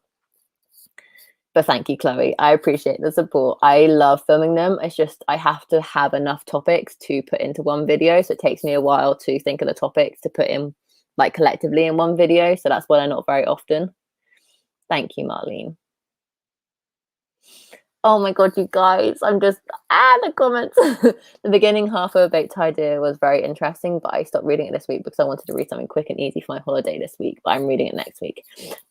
But thank you, Chloe. I appreciate the support. I love filming them. It's just I have to have enough topics to put into one video. So it takes me a while to think of the topics to put in like collectively in one video. So that's why they're not very often. Thank you, Marlene. Oh my god, you guys, I'm just the comments. The beginning half of Baked Idea was very interesting, but I stopped reading it this week because I wanted to read something quick and easy for my holiday this week, but I'm reading it next week.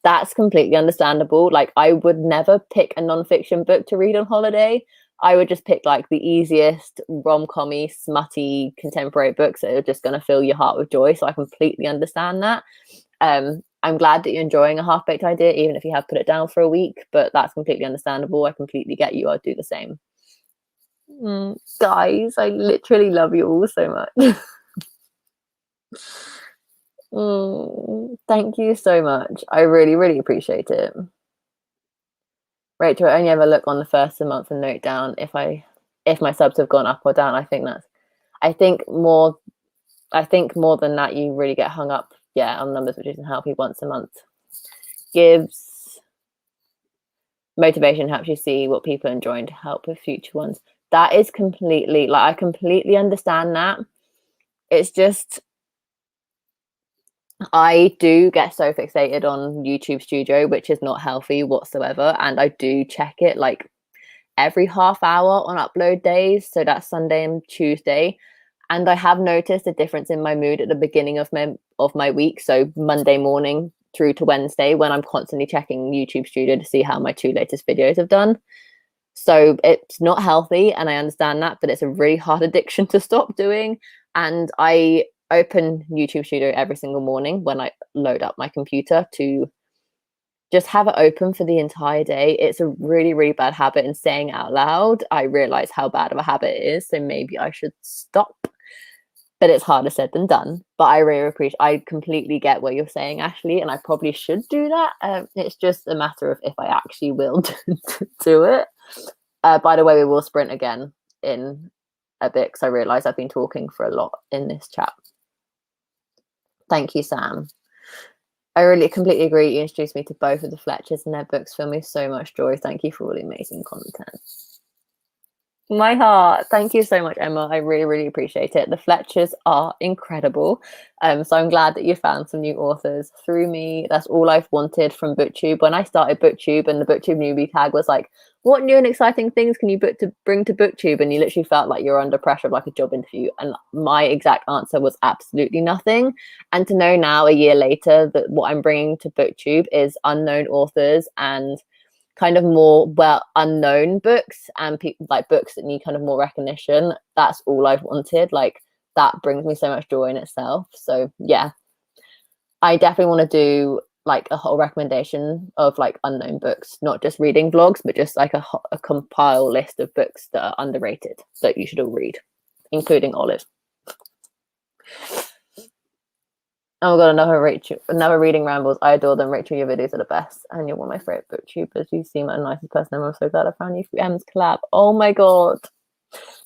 That's completely understandable. Like, I would never pick a non-fiction book to read on holiday. I would just pick like the easiest rom-com-y, smutty contemporary books that are just going to fill your heart with joy. So I completely understand that. I'm glad that you're enjoying a half-baked idea, even if you have put it down for a week, but that's completely understandable. I completely get you. I'd do the same. Guys, I literally love you all so much. Thank you so much. I really, really appreciate it. Rachel, I only ever look on the first of the month and note down if my subs have gone up or down. I think more than that, you really get hung up on numbers, which isn't healthy. Once a month gives motivation, helps you see what people are enjoying to help with future ones. That is completely, like, I completely understand that. It's just I do get so fixated on YouTube Studio, which is not healthy whatsoever, and I do check it like every half hour on upload days, so that's Sunday and Tuesday. And I have noticed a difference in my mood at the beginning of my week. So Monday morning through to Wednesday, when I'm constantly checking YouTube Studio to see how my 2 latest videos have done. So it's not healthy, and I understand that, but it's a really hard addiction to stop doing. And I open YouTube Studio every single morning when I load up my computer to just have it open for the entire day. It's a really, really bad habit, and saying it out loud, I realize how bad of a habit it is. So maybe I should stop. But it's harder said than done. But I completely get what you're saying, Ashley, and I probably should do that. It's just a matter of if I actually will do it. By the way, we will sprint again in a bit because I realise I've been talking for a lot in this chat. Thank you, Sam. I really completely agree. You introduced me to both of the Fletchers, and their books fill me so much joy. Thank you for all the amazing content. My heart. Thank you so much, Emma. I really, really appreciate it. The Fletchers are incredible. So I'm glad that you found some new authors through me. That's all I've wanted from BookTube. When I started BookTube and the BookTube newbie tag was like, what new and exciting things can you bring to BookTube? And you literally felt like you're under pressure of like a job interview. And my exact answer was absolutely nothing. And to know now, a year later, that what I'm bringing to BookTube is unknown authors and kind of more unknown books and like books that need kind of more recognition. That's all I've wanted. Like, that brings me so much joy in itself. So yeah, I definitely want to do like a whole recommendation of like unknown books, not just reading vlogs, but just like a compile list of books that are underrated that you should all read, including Olive. Oh my god, another reading rambles. I adore them. Rachel, your videos are the best, and you're one of my favorite booktubers. You seem like the nicest person ever. I'm so glad I found you through Em's collab. Oh my god,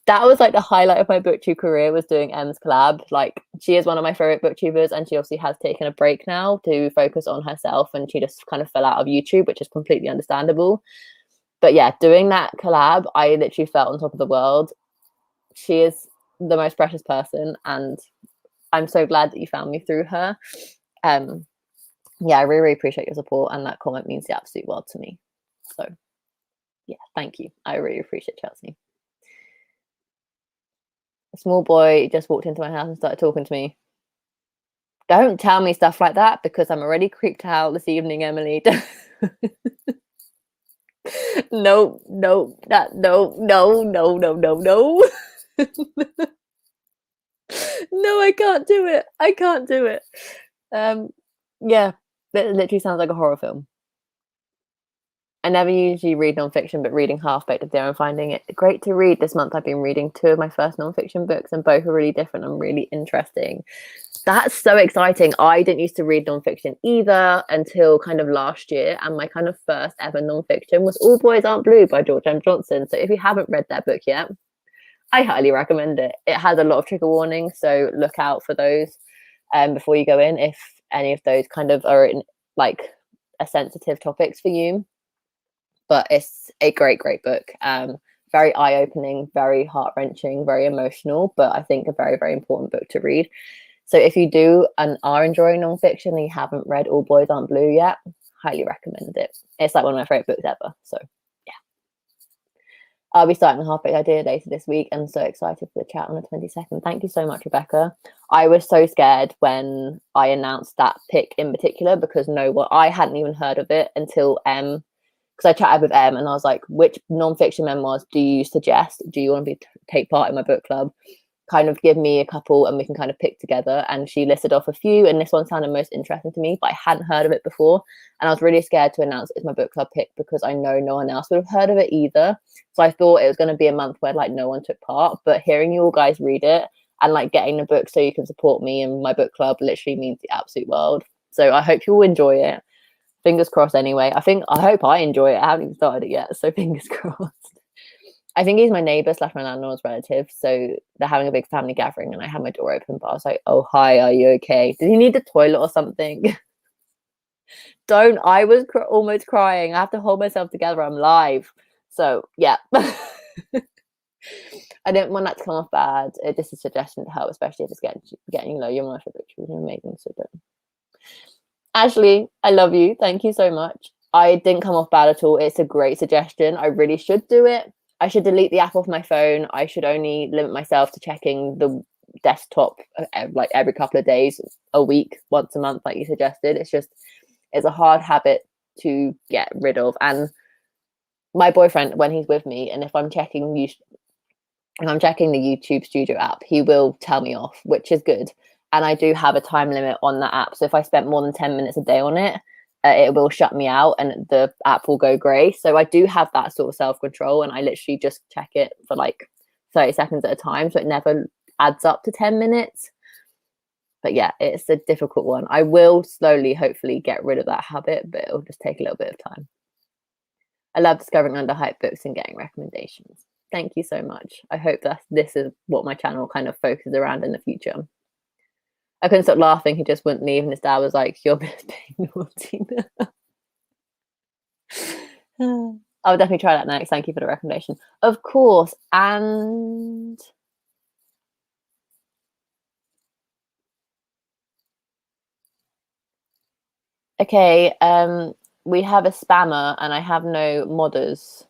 that was like the highlight of my booktube career, was doing Em's collab. Like, she is one of my favorite booktubers, and she obviously has taken a break now to focus on herself, and she just kind of fell out of YouTube, which is completely understandable. But yeah, doing that collab, I literally felt on top of the world. She is the most precious person, and I'm so glad that you found me through her. Yeah, I really, really appreciate your support, and that comment means the absolute world to me. So yeah, thank you. I really appreciate Chelsea. A small boy just walked into my house and started talking to me. Don't tell me stuff like that, because I'm already creeped out this evening, Emily. No. No, I can't do it. Yeah, it literally sounds like a horror film. I never usually read nonfiction, but reading half-baked idea, I'm finding it great to read. This month I've been reading 2 of my first nonfiction books, and both are really different and really interesting. That's so exciting. I didn't used to read nonfiction either until kind of last year, and my kind of first ever nonfiction was All Boys Aren't Blue by George M. Johnson. So if you haven't read that book yet, I highly recommend it. It has a lot of trigger warnings, so look out for those before you go in if any of those kind of are in, like a sensitive topics for you. But it's a great book. Very eye-opening, very heart-wrenching, very emotional, but I think a very, very important book to read. So if you do and are enjoying nonfiction and you haven't read All Boys Aren't Blue yet, highly recommend it. It's like one of my favorite books ever. So yeah, I'll be starting the Half-Baked Idea later this week. I'm so excited for the chat on the 22nd. Thank you so much, Rebecca. I was so scared when I announced that pick in particular because I hadn't even heard of it until because I chatted with and I was like, which non-fiction memoirs do you suggest? Do you want to take part in my book club? Kind of give me a couple and we can kind of pick together. And she listed off a few, and this one sounded most interesting to me, but I hadn't heard of it before. And I was really scared to announce it as my book club pick because I know no one else would have heard of it either. So I thought it was going to be a month where like no one took part, but hearing you all guys read it and like getting the book so you can support me and my book club literally means the absolute world. So I hope you all enjoy it. Fingers crossed anyway. I hope I enjoy it. I haven't even started it yet, so fingers crossed. I think he's my neighbour / my landlord's relative, so they're having a big family gathering and I had my door open, but I was like, oh, hi, are you okay? Did he need the toilet or something? I was almost crying. I have to hold myself together. I'm live. So, yeah. I didn't want that to come off bad. It's just a suggestion to help, especially if it's getting low. Your emotional picture is amazing, so don't. Ashley, I love you. Thank you so much. I didn't come off bad at all. It's a great suggestion. I really should do it. I should delete the app off my phone. I should only limit myself to checking the desktop like every couple of days, a week, once a month, like you suggested. It's a hard habit to get rid of. And my boyfriend, when he's with me, and if I'm checking the YouTube Studio app, he will tell me off, which is good. And I do have a time limit on that app. So if I spent more than 10 minutes a day on it, it will shut me out and the app will go grey. So I do have that sort of self-control, and I literally just check it for like 30 seconds at a time. So it never adds up to 10 minutes. But yeah, it's a difficult one. I will slowly, hopefully, get rid of that habit, but it'll just take a little bit of time. I love discovering underhyped books and getting recommendations. Thank you so much. I hope that this is what my channel kind of focuses around in the future. I couldn't stop laughing. He just wouldn't leave, and his dad was like, "You're being naughty." I'll definitely try that next. Thank you for the recommendation. Of course. And okay, we have a spammer and I have no modders.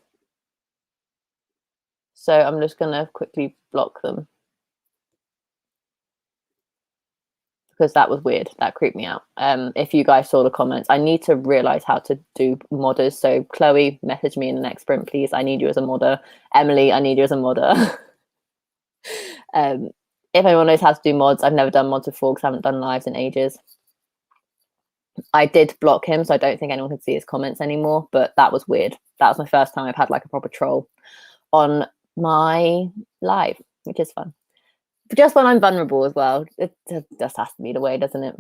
So I'm just gonna quickly block them. Because that was weird. That creeped me out. If you guys saw the comments, I need to realize how to do modders. So Chloe, message me in the next sprint, please. I need you as a modder. Emily, I need you as a modder. If anyone knows how to do mods, I've never done mods before because I haven't done lives in ages. I did block him, so I don't think anyone can see his comments anymore, but that was weird. That was my first time I've had like a proper troll on my live, which is fun. Just when I'm vulnerable as well. It just has to be the way, doesn't it?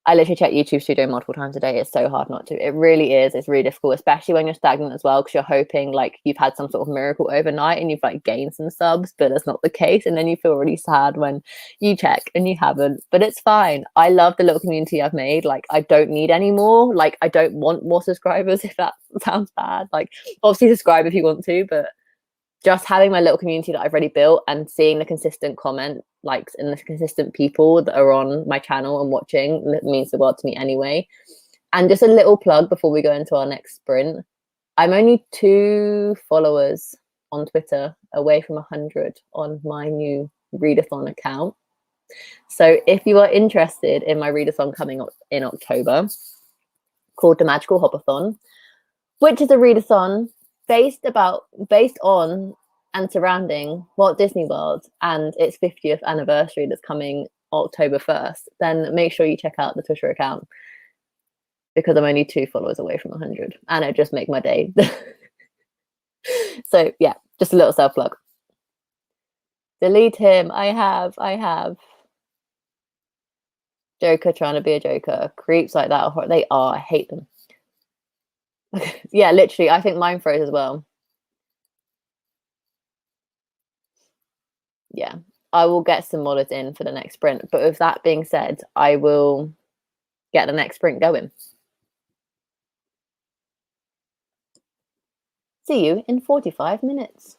I literally check YouTube Studio multiple times a day. It's so hard not to. It really is. It's really difficult, especially when you're stagnant as well, because you're hoping like you've had some sort of miracle overnight and you've like gained some subs, but that's not the case. And then you feel really sad when you check and you haven't. But it's fine. I love the little community I've made. Like I don't need any more. Like I don't want more subscribers, if that sounds bad. Like obviously subscribe if you want to, but just having my little community that I've already built and seeing the consistent comment likes and the consistent people that are on my channel and watching means the world to me anyway. And just a little plug before we go into our next sprint. I'm only 2 followers on Twitter away from 100 on my new readathon account. So if you are interested in my readathon coming up in October called the Magical Hopathon, which is a readathon based on and surrounding Walt Disney World and its 50th anniversary that's coming October 1st, then make sure you check out the Twitter account because I'm only 2 followers away from 100 and it'll just make my day. So yeah, just a little self-plug. Delete him. I have. Joker trying to be a joker. Creeps like that, they are. I hate them. Yeah, literally. I think mine froze as well. yeah, I will get some modders in for the next sprint. But with that being said, I will get the next sprint going. See you in 45 minutes.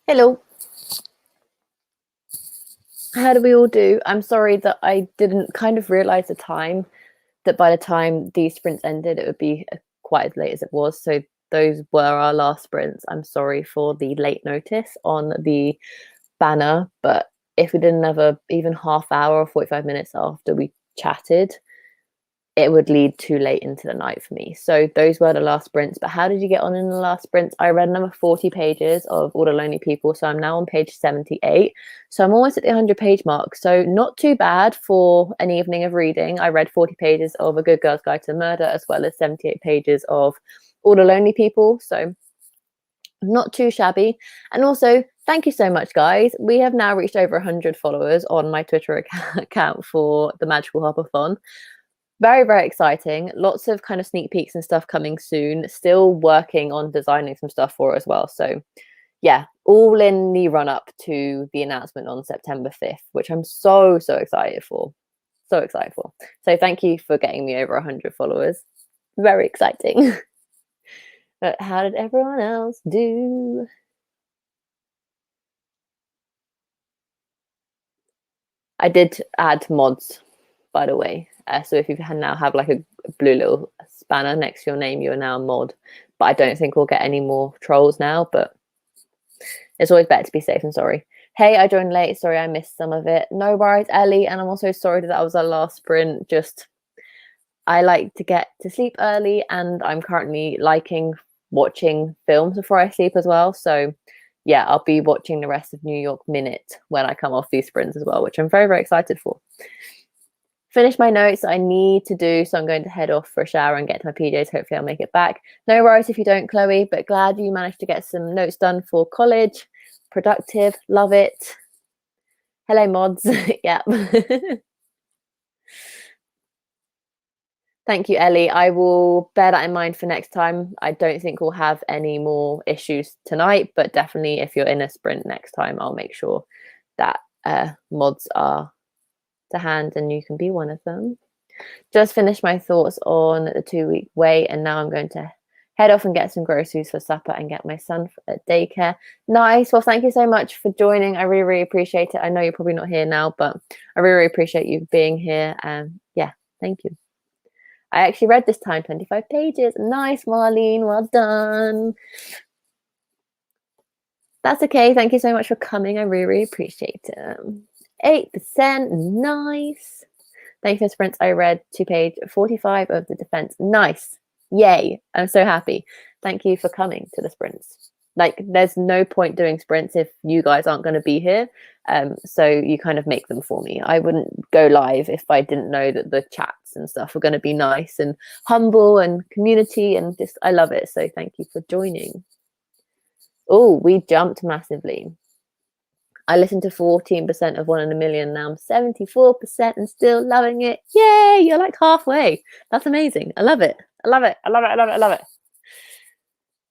Hello. How do we all do? I'm sorry that I didn't kind of realize the time, that by the time these sprints ended, it would be quite as late as it was. So those were our last sprints. I'm sorry for the late notice on the banner, but if we did another even half hour or 45 minutes after we chatted, it would lead too late into the night for me. So those were the last sprints. But how did you get on in the last sprints? I read another 40 pages of All the Lonely People. So I'm now on page 78. So I'm almost at the 100-page mark. So not too bad for an evening of reading. I read 40 pages of A Good Girl's Guide to Murder, as well as 78 pages of All the Lonely People. So not too shabby. And also, thank you so much, guys. We have now reached over 100 followers on my Twitter account for the Magical Hoppathon. Very, very exciting. Lots of kind of sneak peeks and stuff coming soon. Still working on designing some stuff for it as well. So yeah, all in the run up to the announcement on September 5th, which I'm so excited for. So excited for. So thank you for getting me over 100 followers. Very exciting. But how did everyone else do? I did add mods, by the way. So if you now have like a blue little spanner next to your name, you're now a mod. But I don't think we'll get any more trolls now, but it's always better to be safe than sorry. Hey, I joined late. Sorry, I missed some of it. No worries, Ellie. And I'm also sorry that was our last sprint. Just, I like to get to sleep early, and I'm currently liking watching films before I sleep as well. So yeah, I'll be watching the rest of New York Minute when I come off these sprints as well, which I'm very, very excited for. Finish my notes I need to do, so I'm going to head off for a shower and get to my PJs. Hopefully I'll make it back. No worries if you don't, Chloe, but glad you managed to get some notes done for college. Productive, love it. Hello, mods. Yeah. Thank you, Ellie. I will bear that in mind for next time. I don't think we'll have any more issues tonight, but definitely if you're in a sprint next time, I'll make sure that mods are to hand and you can be one of them. Just finished my thoughts on the 2-week wait, and now I'm going to head off and get some groceries for supper and get my son at daycare. Nice. Well, thank you so much for joining. I really, really appreciate it. I know you're probably not here now, but I really, really appreciate you being here. Yeah, thank you. I actually read this time 25 pages. Nice, Marlene. Well done. That's okay. Thank you so much for coming. I really, really appreciate it. 8%. Nice. Thank you for sprints. I read to page 45 of the defense. Nice. Yay. I'm so happy. Thank you for coming to the sprints. Like, there's no point doing sprints if you guys aren't going to be here. So you kind of make them for me. I wouldn't go live if I didn't know that the chats and stuff were going to be nice and humble and community, and just, I love it. So thank you for joining. Oh, we jumped massively. I listened to 14% of 1 in a Million. Now I'm 74% and still loving it. Yay! You're like halfway. That's amazing. I love it. I love it. I love it. I love it. I love it.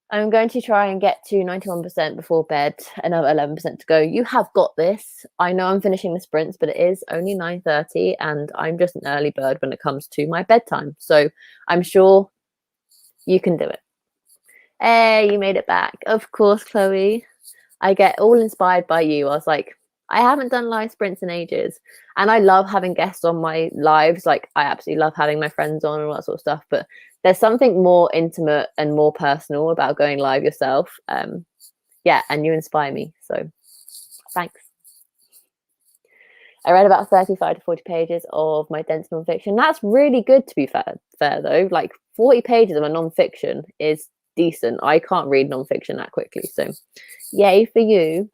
I'm going to try and get to 91% before bed. Another 11% to go. You have got this. I know I'm finishing the sprints, but it is only 9:30 and I'm just an early bird when it comes to my bedtime. So I'm sure you can do it. Hey, you made it back. Of course, Chloe. I get all inspired by you. I was like, I haven't done live sprints in ages. And I love having guests on my lives. Like, I absolutely love having my friends on and all that sort of stuff. But there's something more intimate and more personal about going live yourself. Yeah, and you inspire me. So thanks. I read about 35 to 40 pages of my dense nonfiction. That's really good, to be fair though. Like, 40 pages of a nonfiction is decent. I can't read nonfiction that quickly. So yay for you.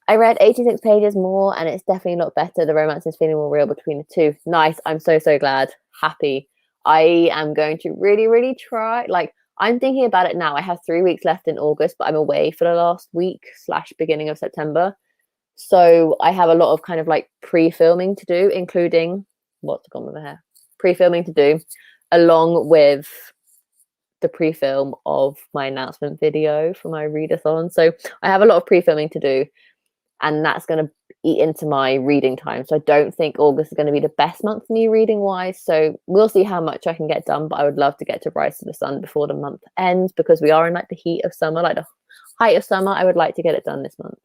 I read 86 pages more and it's definitely a lot better. The romance is feeling more real between the two. Nice. I'm so glad. Happy. I am going to really, really try. Like, I'm thinking about it now. I have 3 weeks left in August, but I'm away for the last week / beginning of September. So I have a lot of kind of like pre-filming to do, including what's gone with the hair. Pre-filming to do, along with the pre-film of my announcement video for my readathon. So I have a lot of pre-filming to do, and that's going to eat into my reading time. So I don't think August is going to be the best month for me reading wise. So we'll see how much I can get done, but I would love to get to Rise to the Sun before the month ends, because we are in like the heat of summer, like the Height of summer, I would like to get it done this month.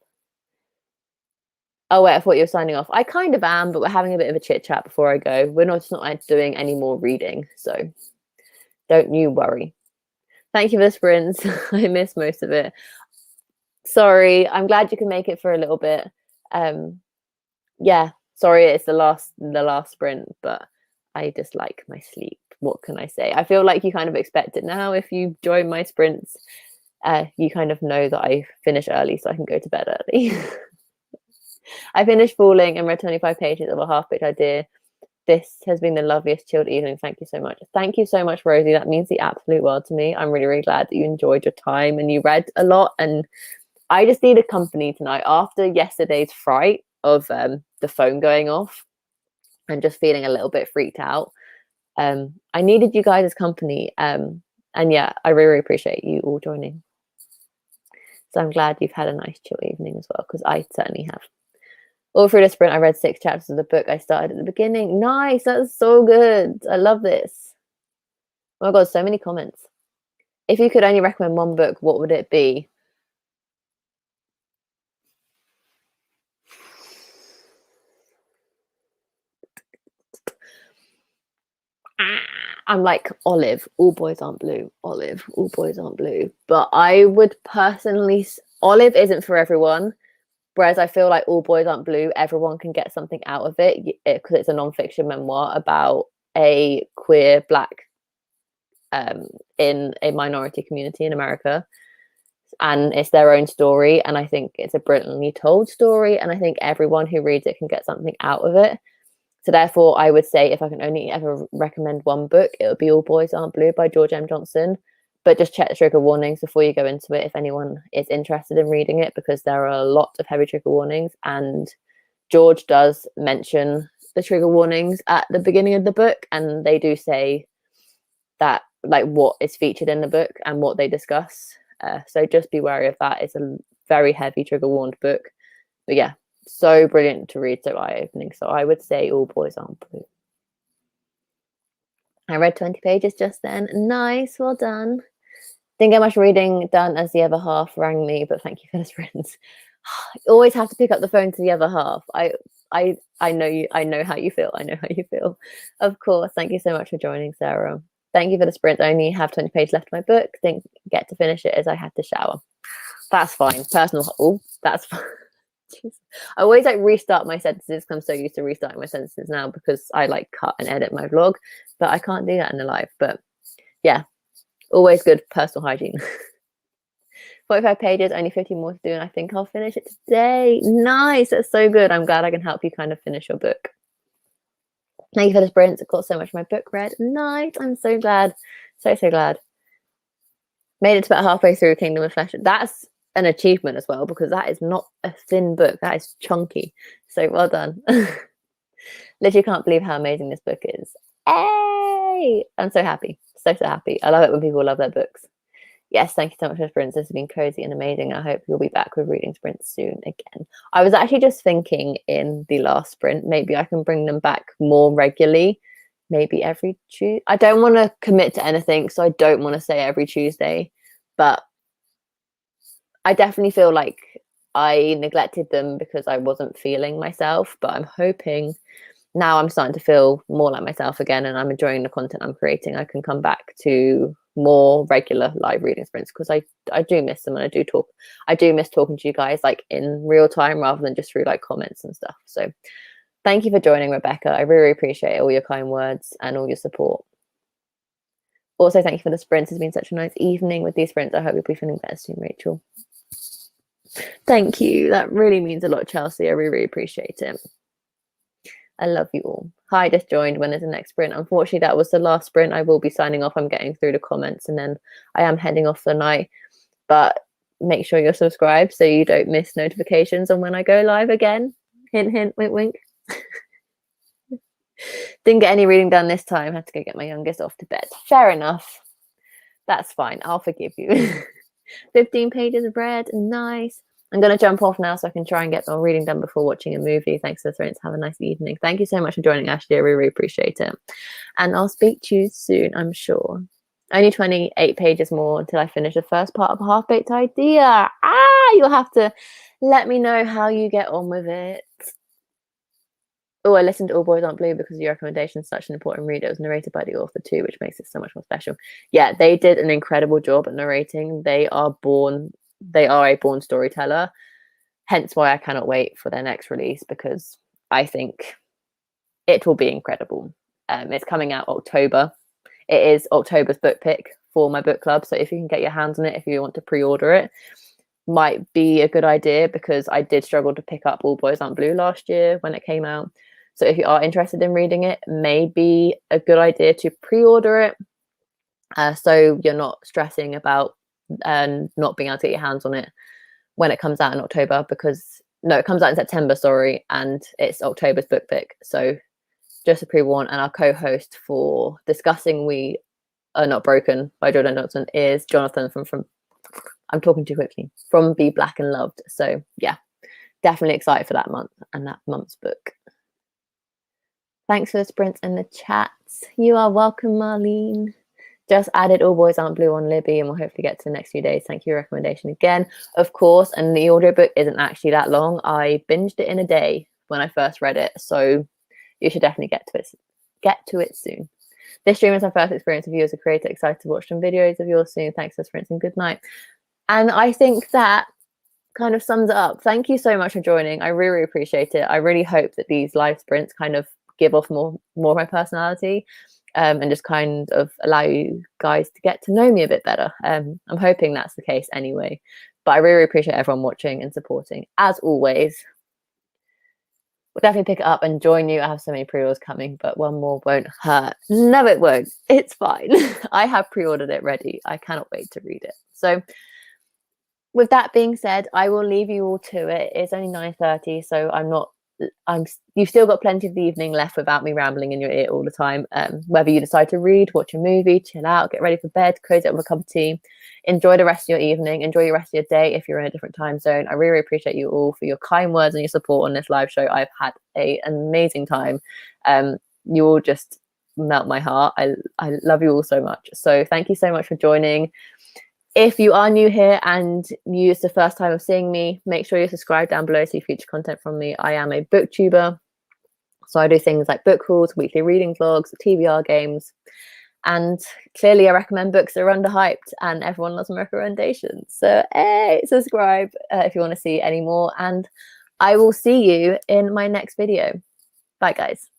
Oh wait, I thought you were signing off. I kind of am, but we're having a bit of a chit chat before I go. We're not doing any more reading, so don't you worry. Thank you for the sprints. I missed most of it. Sorry, I'm glad you can make it for a little bit. Yeah, sorry, it's the last sprint, but I just like my sleep. What can I say? I feel like you kind of expect it now. If you join my sprints, you kind of know that I finish early, so I can go to bed early. I finished Falling and read 25 pages of a half-baked idea. This has been the loveliest chilled evening. Thank you so much. Thank you so much, Rosie. That means the absolute world to me. I'm really, really glad that you enjoyed your time and you read a lot. And I just needed company tonight after yesterday's fright of the phone going off and just feeling a little bit freaked out. I needed you guys as company. And yeah, I really, really appreciate you all joining. So I'm glad you've had a nice chill evening as well, because I certainly have. All through the sprint, I read 6 chapters of the book I started at the beginning. Nice, that's so good. I love this. Oh my god, so many comments. If you could only recommend one book, what would it be? I'm like Olive. All boys aren't blue. Olive. All boys aren't blue. But I would personally, Olive isn't for everyone. Whereas I feel like All Boys Aren't Blue, everyone can get something out of it because it's a non-fiction memoir about a queer Black in a minority community in America. And it's their own story. And I think it's a brilliantly told story. And I think everyone who reads it can get something out of it. So therefore, I would say if I can only ever recommend one book, it would be All Boys Aren't Blue by George M. Johnson. But just check the trigger warnings before you go into it if anyone is interested in reading it, because there are a lot of heavy trigger warnings. And George does mention the trigger warnings at the beginning of the book. And they do say that, like, what is featured in the book and what they discuss. So just be wary of that. It's a very heavy trigger warned book. But yeah, so brilliant to read, so eye-opening. So I would say All Boys Aren't Blue. I read 20 pages just then. Nice, well done. Didn't get much reading done as the other half rang me, but thank you for the sprints. Always have to pick up the phone to the other half. I know you. I know how you feel. I know how you feel. Of course. Thank you so much for joining, Sarah. Thank you for the sprint. I only have 20 pages left of my book. Didn't get to finish it as I had to shower. That's fine. Personal. Oh, that's fine. Jeez. I always like restart my sentences because I'm so used to restarting my sentences now because I like cut and edit my vlog, but I can't do that in the live. But yeah. Always good personal hygiene. 45 pages, only 50 more to do, and I think I'll finish it today. Nice, that's so good. I'm glad I can help you kind of finish your book. Thank you for the sprints. I've got so much of my book read. Nice, I'm so glad. So glad. Made it to about halfway through Kingdom of Flesh. That's an achievement as well, because that is not a thin book. That is chunky. So well done. Literally can't believe how amazing this book is. Hey! I'm so happy. So happy. I love it when people love their books. Yes, thank you so much for the sprints. This has been cozy and amazing. I hope you'll be back with reading sprints soon again. I was actually just thinking in the last sprint, maybe I can bring them back more regularly. Maybe every Tuesday. I don't want to commit to anything, so I don't want to say every Tuesday. But I definitely feel like I neglected them because I wasn't feeling myself. But I'm hoping now I'm starting to feel more like myself again and I'm enjoying the content I'm creating. I can come back to more regular live reading sprints because I do miss them, and I do miss talking to you guys like in real time rather than just through like comments and stuff. So thank you for joining, Rebecca. I really appreciate all your kind words and all your support. Also, thank you for the sprints. It's been such a nice evening with these sprints. I hope you'll be feeling better soon, Rachel. Thank you. That really means a lot, Chelsea. I really, really appreciate it. I love you all. Hi, just joined. When is the next sprint? Unfortunately, that was the last sprint. I will be signing off. I'm getting through the comments and then I am heading off for the night. But make sure you're subscribed so you don't miss notifications on when I go live again. Hint, hint, wink, wink. Didn't get any reading done this time. Had to go get my youngest off to bed. Fair enough. That's fine. I'll forgive you. 15 pages of read. Nice. I'm going to jump off now so I can try and get more reading done before watching a movie. Thanks for the sprints. Have a nice evening. Thank you so much for joining, Ashley. I really, really appreciate it. And I'll speak to you soon, I'm sure. Only 28 pages more until I finish the first part of a half-baked idea. You'll have to let me know how you get on with it. Oh, I listened to All Boys Aren't Blue because your recommendation is such an important read. It was narrated by the author too, which makes it so much more special. Yeah, they did an incredible job at narrating. They are a born storyteller. Hence why I cannot wait for their next release, because I think it will be incredible. It's coming out October. It is October's book pick for my book club. So if you can get your hands on it, if you want to pre-order it, might be a good idea, because I did struggle to pick up All Boys Aren't Blue last year when it came out. So if you are interested in reading it, maybe a good idea to pre-order it, so you're not stressing about not being able to get your hands on it when it comes out in October, because no, it comes out in September, sorry, and it's October's book pick. So just a pre-warn, and our co-host for discussing We Are Not Broken by Jordan Johnson is Jonathan from I'm talking too quickly, from Be Black and Loved. So yeah, definitely excited for that month and that month's book. Thanks for the sprints in the chats. You are welcome, Marlene. Just added All Boys Aren't Blue on Libby, and we'll hopefully get to the next few days. Thank you for your recommendation again, of course. And the audiobook isn't actually that long. I binged it in a day when I first read it, so you should definitely get to it soon. This stream is my first experience of you as a creator. Excited to watch some videos of yours soon. Thanks for sprints and good night. And I think that kind of sums it up. Thank you so much for joining. I really, really appreciate it. I really hope that these live sprints kind of give off more of my personality, and just kind of allow you guys to get to know me a bit better. I'm hoping that's the case anyway. But I really, really appreciate everyone watching and supporting. As always, we'll definitely pick it up and join you. I have so many pre-orders coming, but one more won't hurt. No, it won't. It's fine. I have pre-ordered it ready. I cannot wait to read it. So with that being said, I will leave you all to it. It's only 9:30, so you've still got plenty of the evening left without me rambling in your ear all the time. Whether you decide to read, watch a movie, chill out, get ready for bed, cozy up with a cup of tea, enjoy the rest of your evening, enjoy the rest of your day if you're in a different time zone. I really, really appreciate you all for your kind words and your support on this live show. I've had an amazing time. You all just melt my heart. I love you all so much. So thank you so much for joining. If you are new here and it's the first time of seeing me, make sure you subscribe down below to see future content from me. I am a booktuber, so I do things like book hauls, weekly reading vlogs, TBR games, and clearly I recommend books that are underhyped, and everyone loves my recommendations. So hey, subscribe if you want to see any more, and I will see you in my next video. Bye, guys.